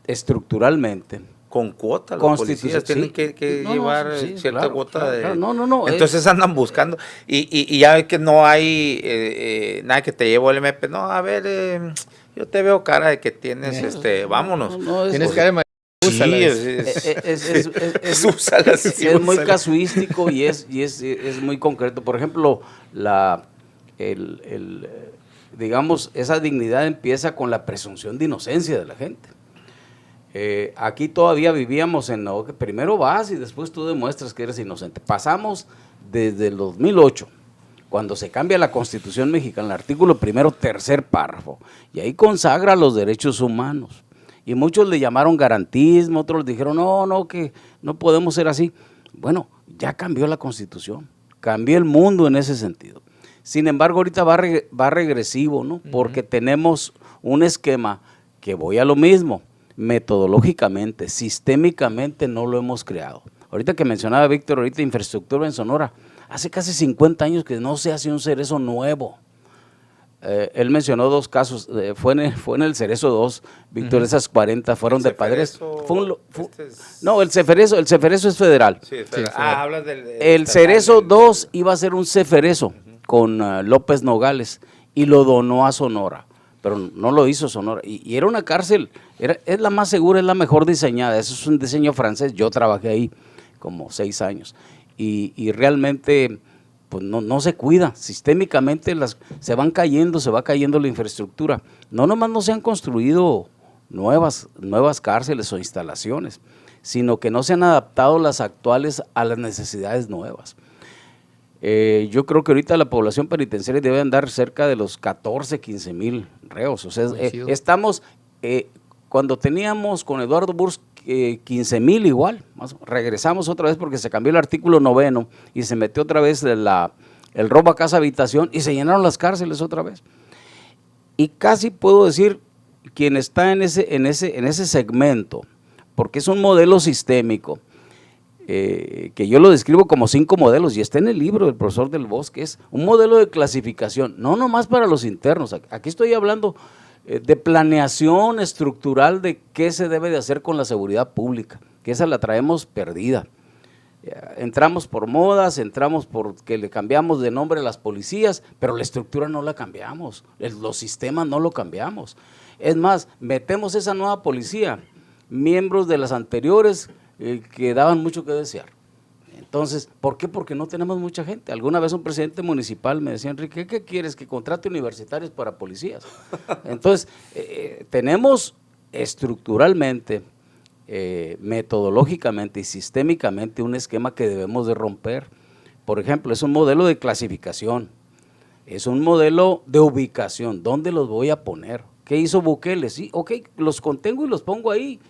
estructuralmente. Con cuota, los policías tienen que llevar cierta cuota de... Entonces andan buscando, y ya ves que no hay nada que te llevo el MP, no, a ver, yo te veo cara de que tienes, vámonos. Tienes cara de es muy casuístico y es muy concreto. Por ejemplo, digamos, esa dignidad empieza con la presunción de inocencia de la gente. Aquí todavía vivíamos en lo que primero vas y después tú demuestras que eres inocente. Pasamos desde el 2008, cuando se cambia la Constitución mexicana, el artículo primero, tercer párrafo, y ahí consagra los derechos humanos. Y muchos le llamaron garantismo, otros dijeron, no, que no podemos ser así. Bueno, ya cambió la Constitución, cambió el mundo en ese sentido. Sin embargo, ahorita va regresivo, ¿no? Porque tenemos un esquema que voy a lo mismo, metodológicamente, sistémicamente no lo hemos creado. Ahorita que mencionaba Víctor, ahorita infraestructura en Sonora, hace casi 50 años que no se hace un cerezo nuevo. Él mencionó dos casos, fue en el Cerezo 2, Víctor, esas 40 fueron de Padres. No, el Ceferezo es federal. Sí, es federal. Hablas del el Cerezo 2 iba a ser un Ceferezo con López Nogales y lo donó a Sonora, pero no lo hizo Sonora. Y era una cárcel, es la más segura, es la mejor diseñada, eso es un diseño francés, yo trabajé ahí como 6 años y realmente pues no se cuida, sistémicamente se va cayendo la infraestructura. No nomás no se han construido nuevas cárceles o instalaciones, sino que no se han adaptado las actuales a las necesidades nuevas. Yo creo que ahorita la población penitenciaria debe andar cerca de los 14, 15 mil reos. O sea, estamos, cuando teníamos con Eduardo Burrs 15 mil igual, regresamos otra vez porque se cambió el artículo 9 y se metió otra vez el robo a casa habitación y se llenaron las cárceles otra vez. Y casi puedo decir, quien está en ese segmento, porque es un modelo sistémico, que yo lo describo como 5 modelos y está en el libro del profesor Del Bosque, es un modelo de clasificación, no nomás para los internos, aquí estoy hablando de planeación estructural de qué se debe de hacer con la seguridad pública, que esa la traemos perdida. Entramos por modas, entramos porque le cambiamos de nombre a las policías, pero la estructura no la cambiamos, los sistemas no lo cambiamos. Es más, metemos esa nueva policía, miembros de las anteriores que daban mucho que desear. Entonces, ¿por qué? Porque no tenemos mucha gente. Alguna vez un presidente municipal me decía, Enrique, ¿qué quieres? ¿Que contrate universitarios para policías? Entonces, tenemos estructuralmente, metodológicamente y sistémicamente un esquema que debemos de romper. Por ejemplo, es un modelo de clasificación, es un modelo de ubicación. ¿Dónde los voy a poner? ¿Qué hizo Bukele? Sí, ok, los contengo y los pongo ahí.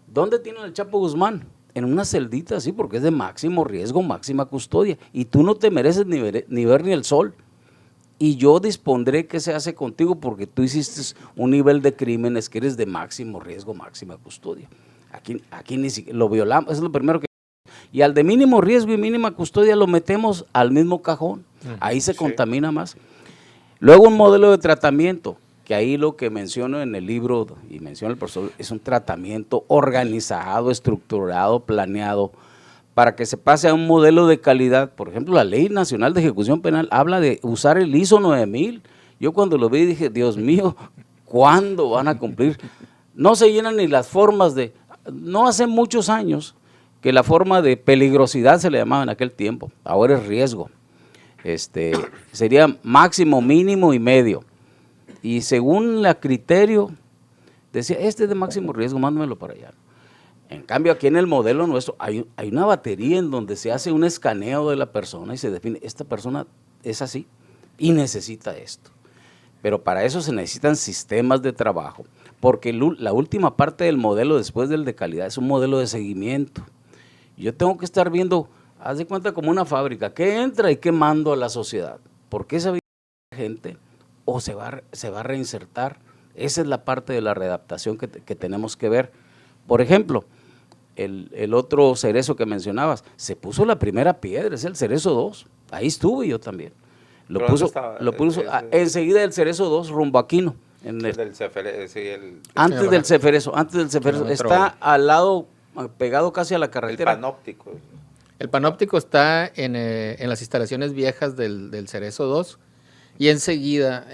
¿Dónde tienen el Chapo Guzmán? En una celdita así, porque es de máximo riesgo, máxima custodia, y tú no te mereces ni ver ni el sol, y yo dispondré qué se hace contigo porque tú hiciste un nivel de crímenes que eres de máximo riesgo, máxima custodia. Aquí ni siquiera lo violamos, es lo primero que... Y al de mínimo riesgo y mínima custodia lo metemos al mismo cajón, ahí se contamina más. Luego un modelo de tratamiento, que ahí lo que menciono en el libro y menciona el profesor es un tratamiento organizado, estructurado, planeado, para que se pase a un modelo de calidad. Por ejemplo, la Ley Nacional de Ejecución Penal habla de usar el ISO 9000. Yo cuando lo vi dije, Dios mío, ¿cuándo van a cumplir? No se llenan ni las formas de... No hace muchos años que la forma de peligrosidad se le llamaba en aquel tiempo, ahora es riesgo. Sería máximo, mínimo y medio. Y según el criterio, decía, este es de máximo riesgo, mándamelo para allá. En cambio, aquí en el modelo nuestro hay una batería en donde se hace un escaneo de la persona y se define, esta persona es así y necesita esto. Pero para eso se necesitan sistemas de trabajo, porque la última parte del modelo después del de calidad es un modelo de seguimiento. Yo tengo que estar viendo haz de cuenta como una fábrica, que entra y que mando a la sociedad, porque esa gente o se va a reinsertar. Esa es la parte de la readaptación que tenemos que ver. Por ejemplo, el otro cerezo que mencionabas, se puso la primera piedra, es el cerezo 2, ahí estuve yo también. Lo puso enseguida el cerezo 2 rumbo a Aquino. Antes del Ceferezo, está al lado, pegado casi a la carretera. El panóptico. El panóptico está en las instalaciones viejas del Cerezo 2 y enseguida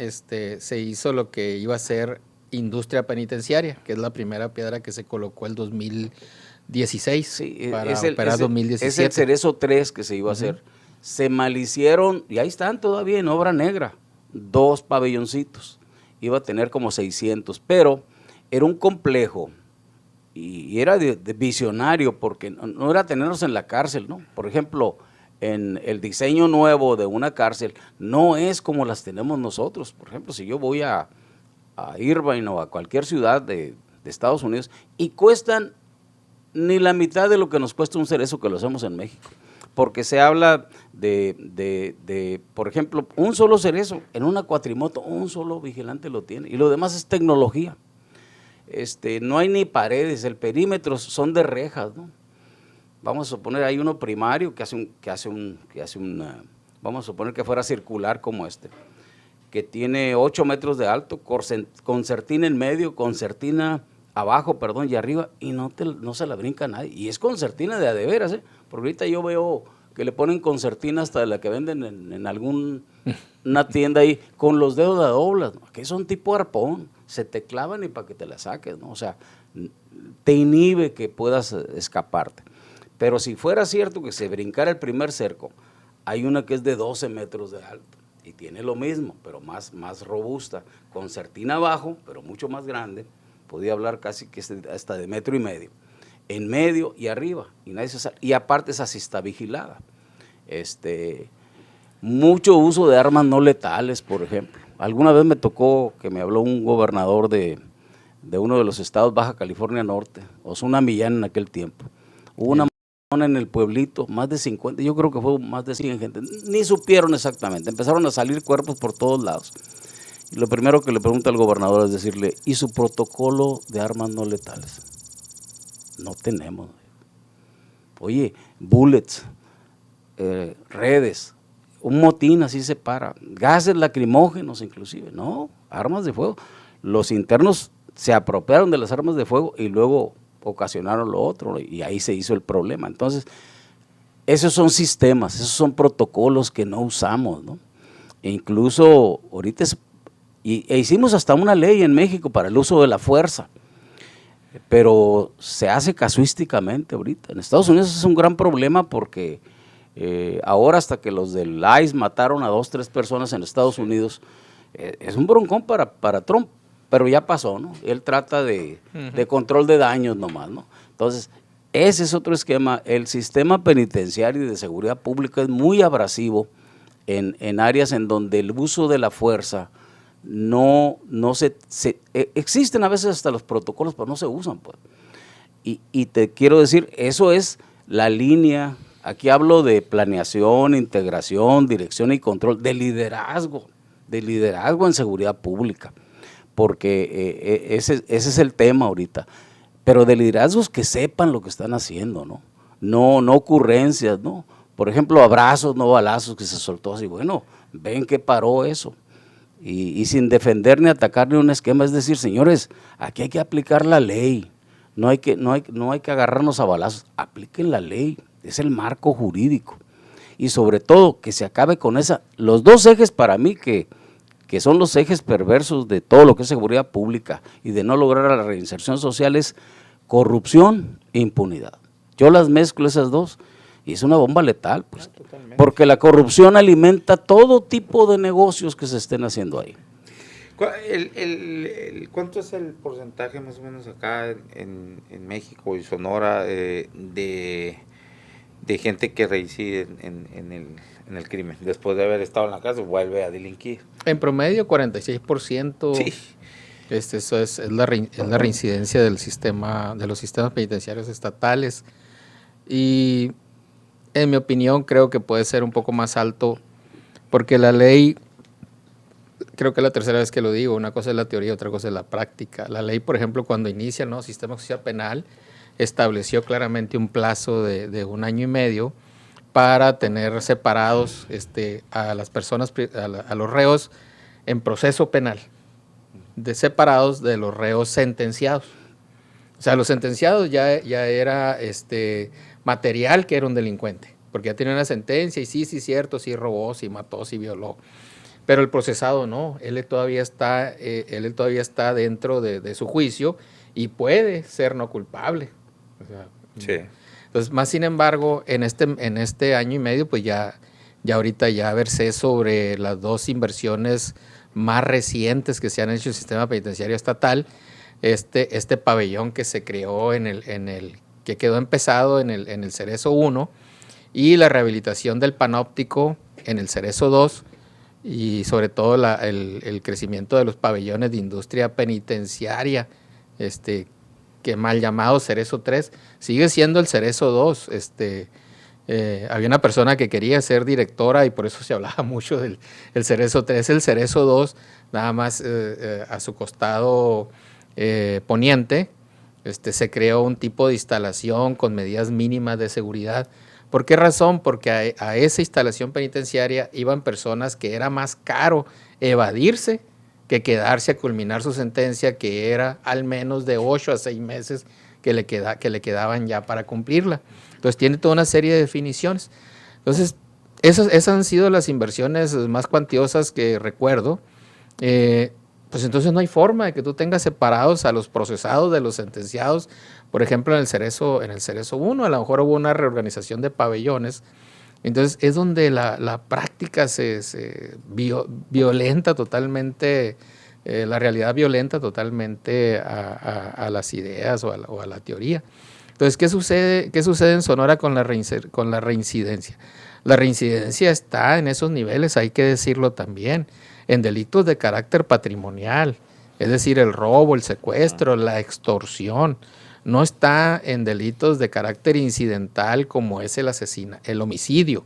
se hizo lo que iba a ser industria penitenciaria, que es la primera piedra que se colocó el 2016 para operar 2017. Es el Cerezo 3 que se iba a hacer. Se malhicieron, y ahí están todavía en obra negra, 2 pabelloncitos. Iba a tener como 600, pero era un complejo y era de visionario, porque no era tenerlos en la cárcel, ¿no? Por ejemplo, en el diseño nuevo de una cárcel no es como las tenemos nosotros. Por ejemplo, si yo voy a Irvine o a cualquier ciudad de Estados Unidos y cuestan ni la mitad de lo que nos cuesta un cerezo que lo hacemos en México. Porque se habla de, por ejemplo, un solo cerezo en una cuatrimoto, un solo vigilante lo tiene, y lo demás es tecnología. No hay ni paredes, el perímetro son de rejas, ¿no? Vamos a suponer, hay uno primario vamos a suponer que fuera circular como que tiene 8 metros de alto, concertina en medio, concertina abajo, perdón, y arriba, y no se la brinca nadie. Y es concertina de a de veras, porque ahorita yo veo que le ponen concertina hasta la que venden en alguna tienda ahí, con los dedos de doblas, ¿no? Que son tipo arpón, se te clavan y para que te la saques, ¿no? O sea, te inhibe que puedas escaparte. Pero si fuera cierto que se brincara el primer cerco, hay una que es de 12 metros de alto, y tiene lo mismo, pero más robusta, concertina abajo, pero mucho más grande, podía hablar casi que hasta de 1,5 metros, en medio y arriba, y nadie se sale, y aparte esa sí está vigilada. Mucho uso de armas no letales, por ejemplo. Alguna vez me tocó que me habló un gobernador de uno de los estados, Baja California Norte, Osuna Millán en aquel tiempo. Hubo una en el pueblito, más de 50, yo creo que fue más de 100 gente, ni supieron exactamente, empezaron a salir cuerpos por todos lados. Y lo primero que le pregunta al gobernador es decirle, ¿y su protocolo de armas no letales? No tenemos. Oye, bullets, redes, un motín así se para, gases lacrimógenos inclusive, no, armas de fuego. Los internos se apropiaron de las armas de fuego y luego ocasionaron lo otro, y ahí se hizo el problema. Entonces, esos son sistemas, esos son protocolos que no usamos, ¿no? E incluso ahorita hicimos hasta una ley en México para el uso de la fuerza, pero se hace casuísticamente ahorita. En Estados Unidos es un gran problema porque ahora hasta que los del ICE mataron a 2, 3 personas en Estados Unidos, es un broncón para Trump, pero ya pasó, ¿no? Él trata de control de daños nomás, ¿no? Entonces, ese es otro esquema. El sistema penitenciario y de seguridad pública es muy abrasivo en áreas en donde el uso de la fuerza existen a veces hasta los protocolos, pero no se usan, pues. Y te quiero decir, eso es la línea, aquí hablo de planeación, integración, dirección y control, de liderazgo en seguridad pública, porque ese es el tema ahorita, pero de liderazgos que sepan lo que están haciendo, ¿no? No ocurrencias, ¿no? Por ejemplo, abrazos, no balazos, que se soltó así, bueno, ven que paró eso. Y sin defender ni atacar ni un esquema, es decir, señores, aquí hay que aplicar la ley, no hay que agarrarnos a balazos, apliquen la ley, es el marco jurídico, y sobre todo que se acabe con los 2 ejes para mí que son los ejes perversos de todo lo que es seguridad pública y de no lograr la reinserción social, es corrupción e impunidad. Yo las mezclo esas dos y es una bomba letal, pues, porque la corrupción alimenta todo tipo de negocios que se estén haciendo ahí. ¿Cuánto es el porcentaje más o menos acá en México y Sonora de gente que reincide en el crimen? Después de haber estado en la cárcel, vuelve a delinquir. En promedio, 46%. Sí. Eso es la reincidencia de los sistemas penitenciarios estatales. Y en mi opinión, creo que puede ser un poco más alto, porque la ley, creo que es la tercera vez que lo digo, una cosa es la teoría, otra cosa es la práctica. La ley, por ejemplo, cuando inicia el nuevo sistema judicial penal, estableció claramente un plazo de 1 año y medio para tener separados a las personas, a los reos en proceso penal, separados de los reos sentenciados. O sea, los sentenciados ya era material que era un delincuente, porque ya tenía una sentencia y sí, cierto, sí robó, sí mató, sí violó. Pero el procesado no, él todavía está dentro de su juicio y puede ser no culpable. O sea, Sí. entonces, más sin embargo, en este año y medio, pues ya ahorita ya versé sobre las 2 inversiones más recientes que se han hecho en el sistema penitenciario estatal. Este pabellón que se creó que quedó empezado en el Cerezo 1 y la rehabilitación del panóptico en el Cerezo 2 y sobre todo el crecimiento de los pabellones de industria penitenciaria, que mal llamado Cerezo 3, sigue siendo el Cerezo 2. Había una persona que quería ser directora y por eso se hablaba mucho del Cerezo 3. El Cerezo 2, nada más a su costado poniente, se creó un tipo de instalación con medidas mínimas de seguridad. ¿Por qué razón? Porque a esa instalación penitenciaria iban personas que era más caro evadirse que quedarse a culminar su sentencia, que era al menos de 8 a 6 meses que le quedaban ya para cumplirla. Entonces tiene toda una serie de definiciones. Entonces, esas han sido las inversiones más cuantiosas que recuerdo. Pues entonces no hay forma de que tú tengas separados a los procesados de los sentenciados. Por ejemplo, en el Cerezo 1, a lo mejor hubo una reorganización de pabellones. Entonces es donde la práctica se violenta totalmente, la realidad violenta totalmente a las ideas o a la teoría. Entonces, ¿qué sucede en Sonora con la reincidencia? La reincidencia está en esos niveles, hay que decirlo también, en delitos de carácter patrimonial, es decir, el robo, el secuestro, la extorsión. No está en delitos de carácter incidental como es el homicidio.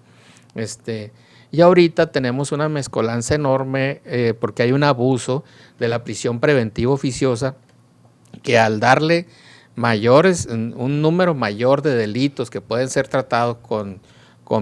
Y ahorita tenemos una mezcolanza enorme porque hay un abuso de la prisión preventiva oficiosa que al darle un número mayor de delitos que pueden ser tratados con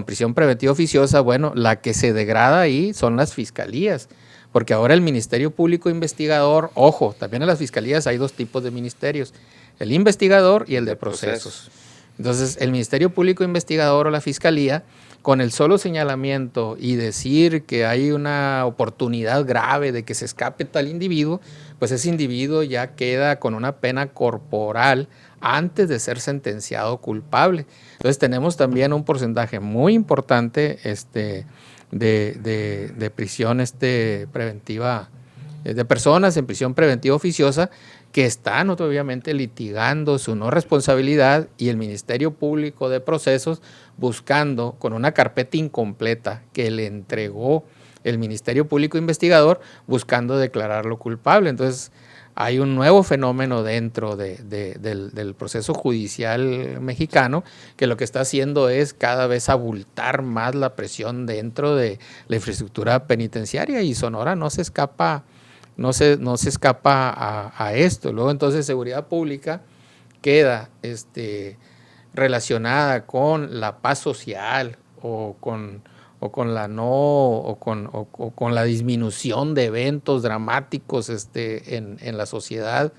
prisión preventiva oficiosa, bueno, la que se degrada ahí son las fiscalías. Porque ahora el Ministerio Público Investigador, ojo, también en las fiscalías hay 2 tipos de ministerios, el investigador y el de procesos. Entonces, el Ministerio Público Investigador o la Fiscalía, con el solo señalamiento y decir que hay una oportunidad grave de que se escape tal individuo, pues ese individuo ya queda con una pena corporal antes de ser sentenciado culpable. Entonces, tenemos también un porcentaje muy importante de prisión preventiva, de personas en prisión preventiva oficiosa que están obviamente litigando su no responsabilidad y el Ministerio Público de Procesos buscando con una carpeta incompleta que le entregó el Ministerio Público Investigador buscando declararlo culpable. Entonces hay un nuevo fenómeno dentro del proceso judicial mexicano que lo que está haciendo es cada vez abultar más la presión dentro de la infraestructura penitenciaria y Sonora no se escapa a esto. Luego entonces seguridad pública queda relacionada con la paz social o con la disminución de eventos dramáticos en la sociedad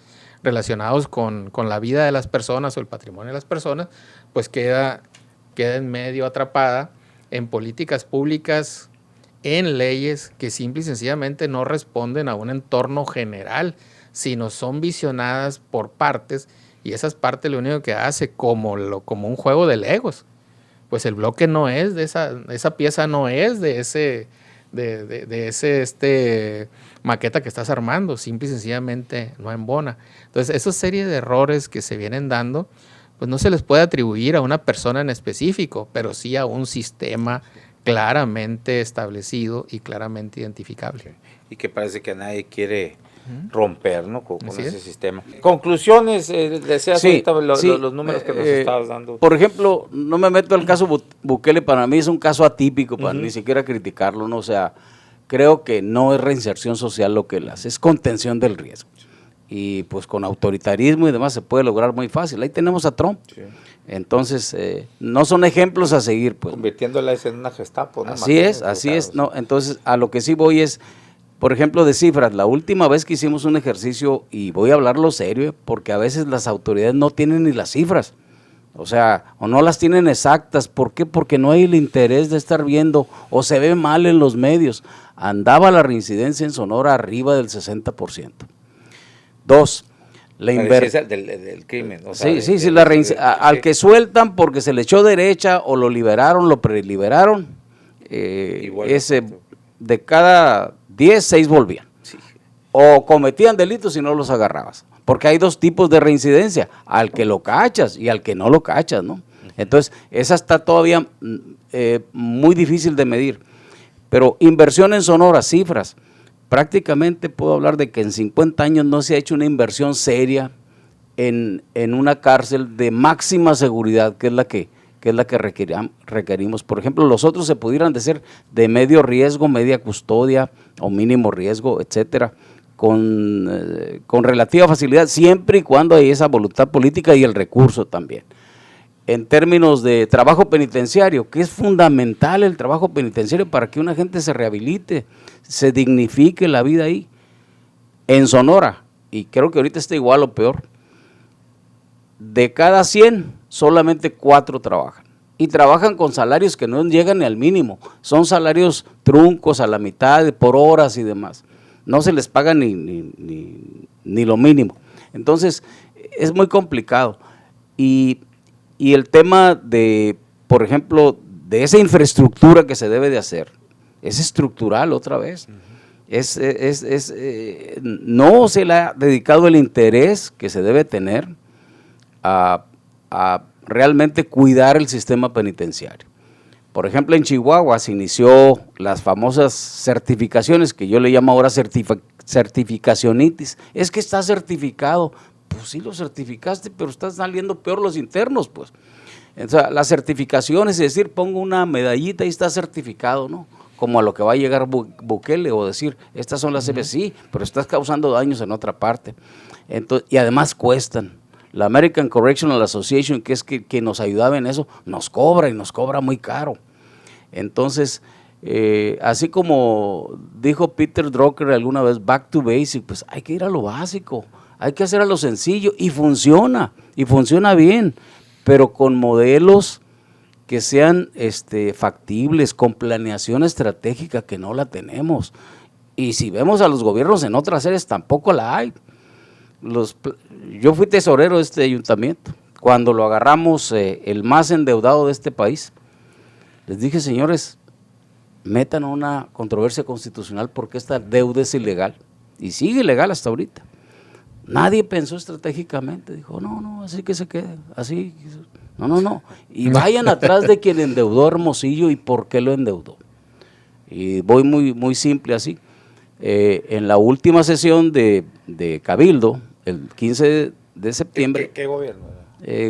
relacionados con la vida de las personas o el patrimonio de las personas, pues queda en medio atrapada en políticas públicas, en leyes que simple y sencillamente no responden a un entorno general, sino son visionadas por partes y esas partes lo único que hace como un juego de Legos. Pues el bloque no es de esa pieza, no es de ese maqueta que estás armando, simple y sencillamente no embona. Entonces, esa serie de errores que se vienen dando, pues no se les puede atribuir a una persona en específico, pero sí a un sistema claramente establecido y claramente identificable. Y que parece que nadie quiere romper, ¿no? Con Así ese es. sistema. Conclusiones, deseas Sí, ahorita sí, los números que nos estabas dando. Por ejemplo, no me meto al caso Bukele, para mí es un caso atípico, para ni siquiera criticarlo, ¿no? O sea, creo que no es reinserción social lo que él hace, es contención del riesgo. Y pues con autoritarismo y demás se puede lograr muy fácil. Ahí tenemos a Trump. Sí. Entonces, no son ejemplos a seguir, pues. Convirtiéndola en una Gestapo, ¿no? Así es, no, entonces a lo que sí voy es, por ejemplo, de cifras, la última vez que hicimos un ejercicio, y voy a hablarlo serio, porque a veces las autoridades no tienen ni las cifras, o sea, o no las tienen exactas. ¿Por qué? Porque no hay el interés de estar viendo, o se ve mal en los medios. Andaba la reincidencia en Sonora arriba del 60%. Dos, la inversión del crimen. O sea, sí, al que sueltan porque se le echó derecha o lo liberaron, lo preliberaron, ese de cada 10, 6 volvían. Sí. O cometían delitos y no los agarrabas. Porque hay dos tipos de reincidencia, al que lo cachas y al que no lo cachas, ¿no? Entonces, esa está todavía muy difícil de medir. Pero inversión en Sonora, cifras. Prácticamente puedo hablar de que en 50 años no se ha hecho una inversión seria en una cárcel de máxima seguridad, que es la que requerimos. Por ejemplo, los otros se pudieran decir de medio riesgo, media custodia o mínimo riesgo, etcétera, con relativa facilidad, siempre y cuando hay esa voluntad política y el recurso también. En términos de trabajo penitenciario, que es fundamental el trabajo penitenciario para que una gente se rehabilite, se dignifique la vida ahí. En Sonora, y creo que ahorita está igual o peor, de cada 100, solamente 4 trabajan. Y trabajan con salarios que no llegan ni al mínimo. Son salarios truncos, a la mitad, por horas y demás. No se les paga ni lo mínimo. Entonces, es muy complicado. Y el tema de, por ejemplo, de esa infraestructura que se debe de hacer, es estructural otra vez. No se le ha dedicado el interés que se debe tener a realmente cuidar el sistema penitenciario. Por ejemplo, en Chihuahua se inició las famosas certificaciones, que yo le llamo ahora certificacionitis. Es que está certificado. Pues sí lo certificaste, pero están saliendo peor los internos, pues. O sea, las certificaciones, es decir, pongo una medallita y está certificado, ¿no? Como a lo que va a llegar Bukele, o decir, estas son las sí, pero estás causando daños en otra parte. Entonces, y además cuestan. La American Correctional Association, que es que nos ayudaba en eso, nos cobra y nos cobra muy caro. Entonces, así como dijo Peter Drucker alguna vez, back to basic, pues hay que ir a lo básico, hay que hacer a lo sencillo, y funciona bien, pero con modelos que sean factibles, con planeación estratégica, que no la tenemos. Y si vemos a los gobiernos en otras áreas, tampoco la hay. Yo fui tesorero de este ayuntamiento, cuando lo agarramos el más endeudado de este país. Les dije, señores, metan una controversia constitucional porque esta deuda es ilegal, y sigue ilegal hasta ahorita. Nadie pensó estratégicamente, dijo, no, así que se quede, así, no, y vayan atrás de quien endeudó Hermosillo y por qué lo endeudó. Y voy muy simple así. En la última sesión de Cabildo, el 15 de septiembre. ¿Qué gobierno?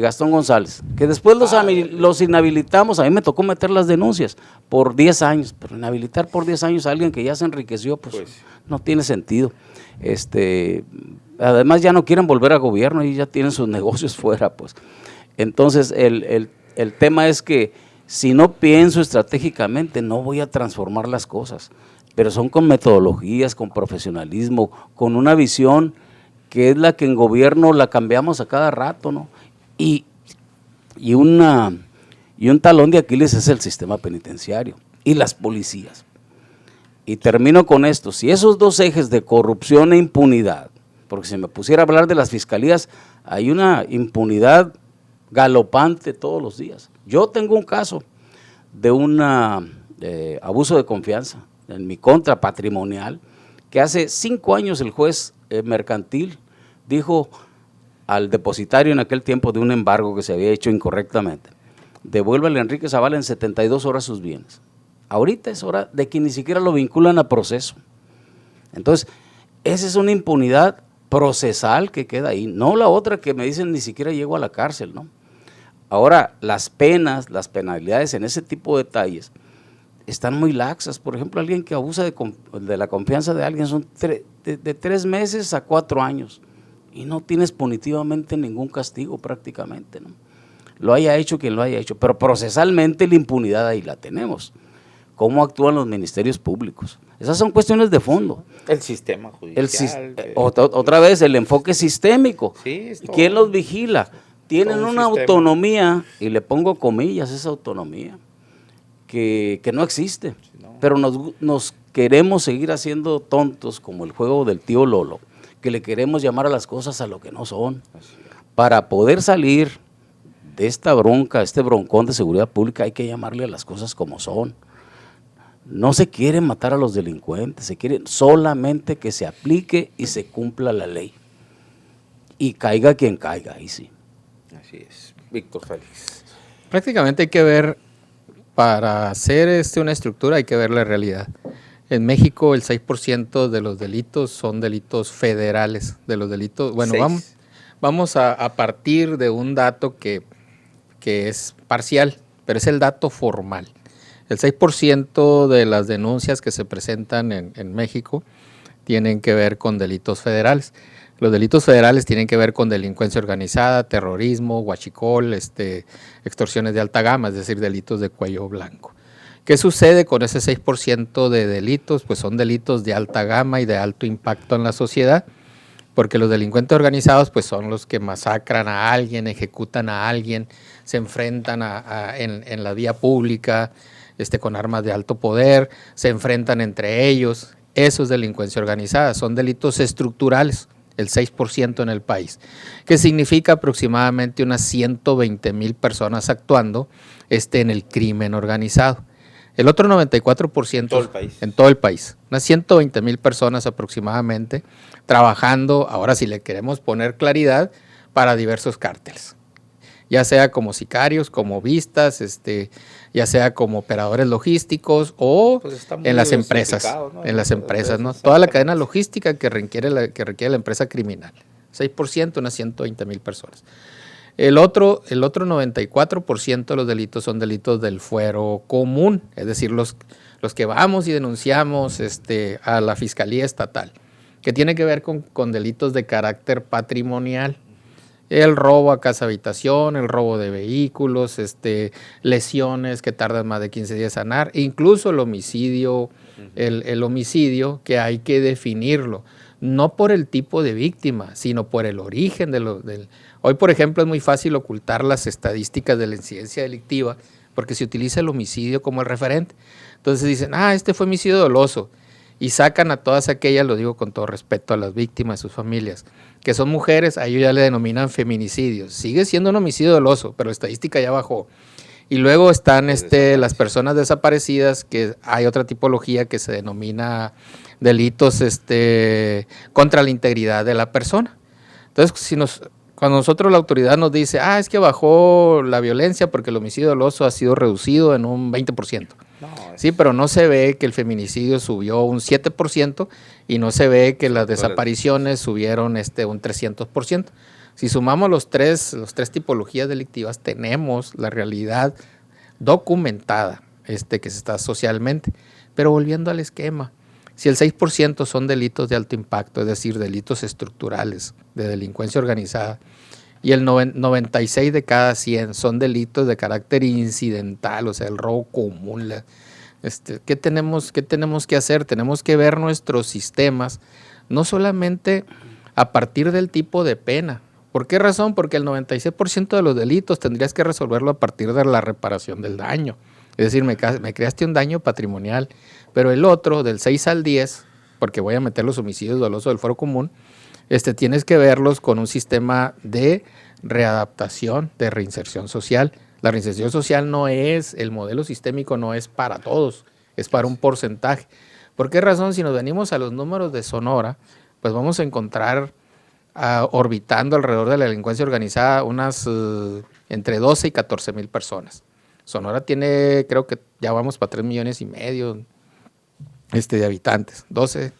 Gastón González, que después los inhabilitamos. A mí me tocó meter las denuncias por 10 años, pero inhabilitar por 10 años a alguien que ya se enriqueció, pues no tiene sentido. Además ya no quieren volver a gobierno y ya tienen sus negocios fuera, pues. Entonces el tema es que si no pienso estratégicamente no voy a transformar las cosas, pero son con metodologías, con profesionalismo, con una visión que es la que en gobierno la cambiamos a cada rato, ¿no? Y un talón de Aquiles es el sistema penitenciario y las policías. Y termino con esto, si esos dos ejes de corrupción e impunidad, porque si me pusiera a hablar de las fiscalías, hay una impunidad galopante todos los días. Yo tengo un caso de un abuso de confianza en mi contra patrimonial, que hace 5 años el juez mercantil dijo al depositario en aquel tiempo de un embargo que se había hecho incorrectamente, devuélvale a Enrique Zavala en 72 horas sus bienes. Ahorita es hora de que ni siquiera lo vinculan a proceso. Entonces, Esa es una impunidad procesal que queda ahí, no la otra que me dicen ni siquiera llego a la cárcel, ¿no? Ahora, las penas, las penalidades en ese tipo de detalles están muy laxas. Por ejemplo, alguien que abusa de la confianza de alguien son de 3 meses a 4 años y no tienes punitivamente ningún castigo prácticamente, ¿no? Lo haya hecho quien lo haya hecho, pero procesalmente la impunidad ahí la tenemos. ¿Cómo actúan los ministerios públicos? Esas son cuestiones de fondo. El sistema judicial. Otra vez, el enfoque sistémico. Sí, ¿Quién los vigila? Tienen todo un una sistema. autonomía, y le pongo comillas esa autonomía, que no existe. No. Pero nos queremos seguir haciendo tontos como el juego del tío Lolo, que le queremos llamar a las cosas a lo que no son. Para poder salir de esta bronca, este broncón de seguridad pública, hay que llamarle a las cosas como son. No se quiere matar a los delincuentes, se quiere solamente que se aplique y se cumpla la ley. Y caiga quien caiga, ahí sí. Así es. Víctor Félix. Prácticamente hay que ver, para hacer una estructura hay que ver la realidad. En México el 6% de los delitos son delitos federales, de los delitos, bueno, vamos a partir de un dato que es parcial, pero es el dato formal. El 6% de las denuncias que se presentan en México tienen que ver con delitos federales. Los delitos federales tienen que ver con delincuencia organizada, terrorismo, huachicol, extorsiones de alta gama, es decir, delitos de cuello blanco. ¿Qué sucede con ese 6% de delitos? Pues son delitos de alta gama y de alto impacto en la sociedad, porque los delincuentes organizados pues son los que masacran a alguien, ejecutan a alguien, se enfrentan en la vía pública, con armas de alto poder, se enfrentan entre ellos. Eso es delincuencia organizada, son delitos estructurales, el 6% en el país, que significa aproximadamente unas 120,000 personas actuando en el crimen organizado. El otro 94% en todo el país, unas 120,000 personas aproximadamente trabajando, ahora si le queremos poner claridad, para diversos cárteles, ya sea como sicarios, como vistas, ya sea como operadores logísticos o pues en las empresas, ¿no? en las empresas, ¿no? Toda la cadena logística que requiere la empresa criminal. 6%, unas 120,000 personas. El otro 94% de los delitos son delitos del fuero común, es decir, los que vamos y denunciamos a la Fiscalía Estatal, que tiene que ver con delitos de carácter patrimonial. El robo a casa habitación, el robo de vehículos, lesiones que tardan más de 15 días sanar, incluso el homicidio, el homicidio que hay que definirlo, no por el tipo de víctima, sino por el origen del. Hoy, por ejemplo, es muy fácil ocultar las estadísticas de la incidencia delictiva porque se utiliza el homicidio como el referente. Entonces dicen, este fue homicidio doloso. Y sacan a todas aquellas, lo digo con todo respeto a las víctimas, sus familias, que son mujeres, a ellos ya le denominan feminicidios. Sigue siendo un homicidio doloso, pero la estadística ya bajó. Y luego están las personas desaparecidas, que hay otra tipología que se denomina delitos contra la integridad de la persona. Entonces, cuando nosotros la autoridad nos dice, es que bajó la violencia porque el homicidio doloso ha sido reducido en un 20%. Sí, pero no se ve que el feminicidio subió un 7% y no se ve que las desapariciones subieron un 300%. Si sumamos los tres tipologías delictivas, tenemos la realidad documentada que se está socialmente. Pero volviendo al esquema, si el 6% son delitos de alto impacto, es decir, delitos estructurales de delincuencia organizada, y el 96 de cada 100 son delitos de carácter incidental, o sea, el robo común. ¿Qué tenemos que hacer? Tenemos que ver nuestros sistemas, no solamente a partir del tipo de pena. ¿Por qué razón? Porque el 96% de los delitos tendrías que resolverlo a partir de la reparación del daño. Es decir, me creaste un daño patrimonial, pero el otro, del 6 al 10, porque voy a meter los homicidios dolosos del fuero común, tienes que verlos con un sistema de readaptación, de reinserción social. La reinserción social no es, el modelo sistémico no es para todos, es para un porcentaje. ¿Por qué razón? Si nos venimos a los números de Sonora, pues vamos a encontrar orbitando alrededor de la delincuencia organizada unas entre 12 y 14,000 personas. Sonora tiene, creo que ya vamos para 3,5 millones de habitantes, 12.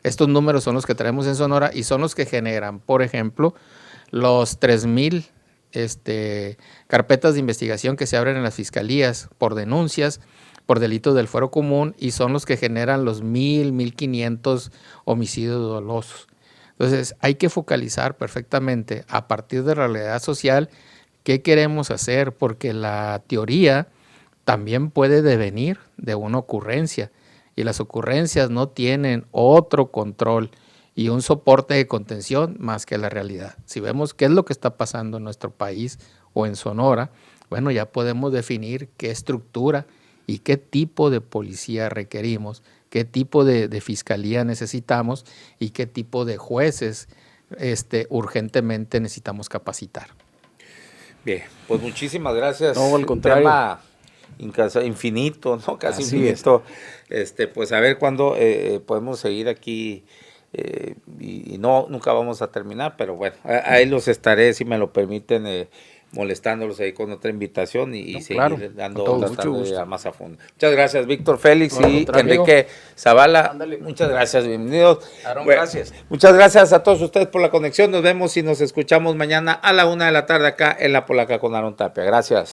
Estos números son los que traemos en Sonora y son los que generan, por ejemplo, los 3,000 carpetas de investigación que se abren en las fiscalías por denuncias, por delitos del fuero común, y son los que generan los 1,500 homicidios dolosos. Entonces hay que focalizar perfectamente a partir de la realidad social qué queremos hacer, porque la teoría también puede devenir de una ocurrencia, y las ocurrencias no tienen otro control y un soporte de contención más que la realidad. Si vemos qué es lo que está pasando en nuestro país o en Sonora, bueno, ya podemos definir qué estructura y qué tipo de policía requerimos, qué tipo de fiscalía necesitamos y qué tipo de jueces urgentemente necesitamos capacitar. Bien, pues muchísimas gracias. No, al contrario. Tema infinito, ¿no? Casi Así infinito. Pues a ver cuándo podemos seguir aquí. Y no, nunca vamos a terminar, pero bueno, ahí los estaré, si me lo permiten, molestándolos ahí con otra invitación y No, seguir claro, dando con todo otra mucho tarde gusto. más a fondo. Muchas gracias, Víctor Félix No, al y contrario. Enrique Zavala. Ándale. Muchas gracias, bienvenidos. Aaron, Bueno, gracias. Muchas gracias a todos ustedes por la conexión. Nos vemos y nos escuchamos mañana a la 1 de la tarde acá en La Polaca con Aaron Tapia. Gracias.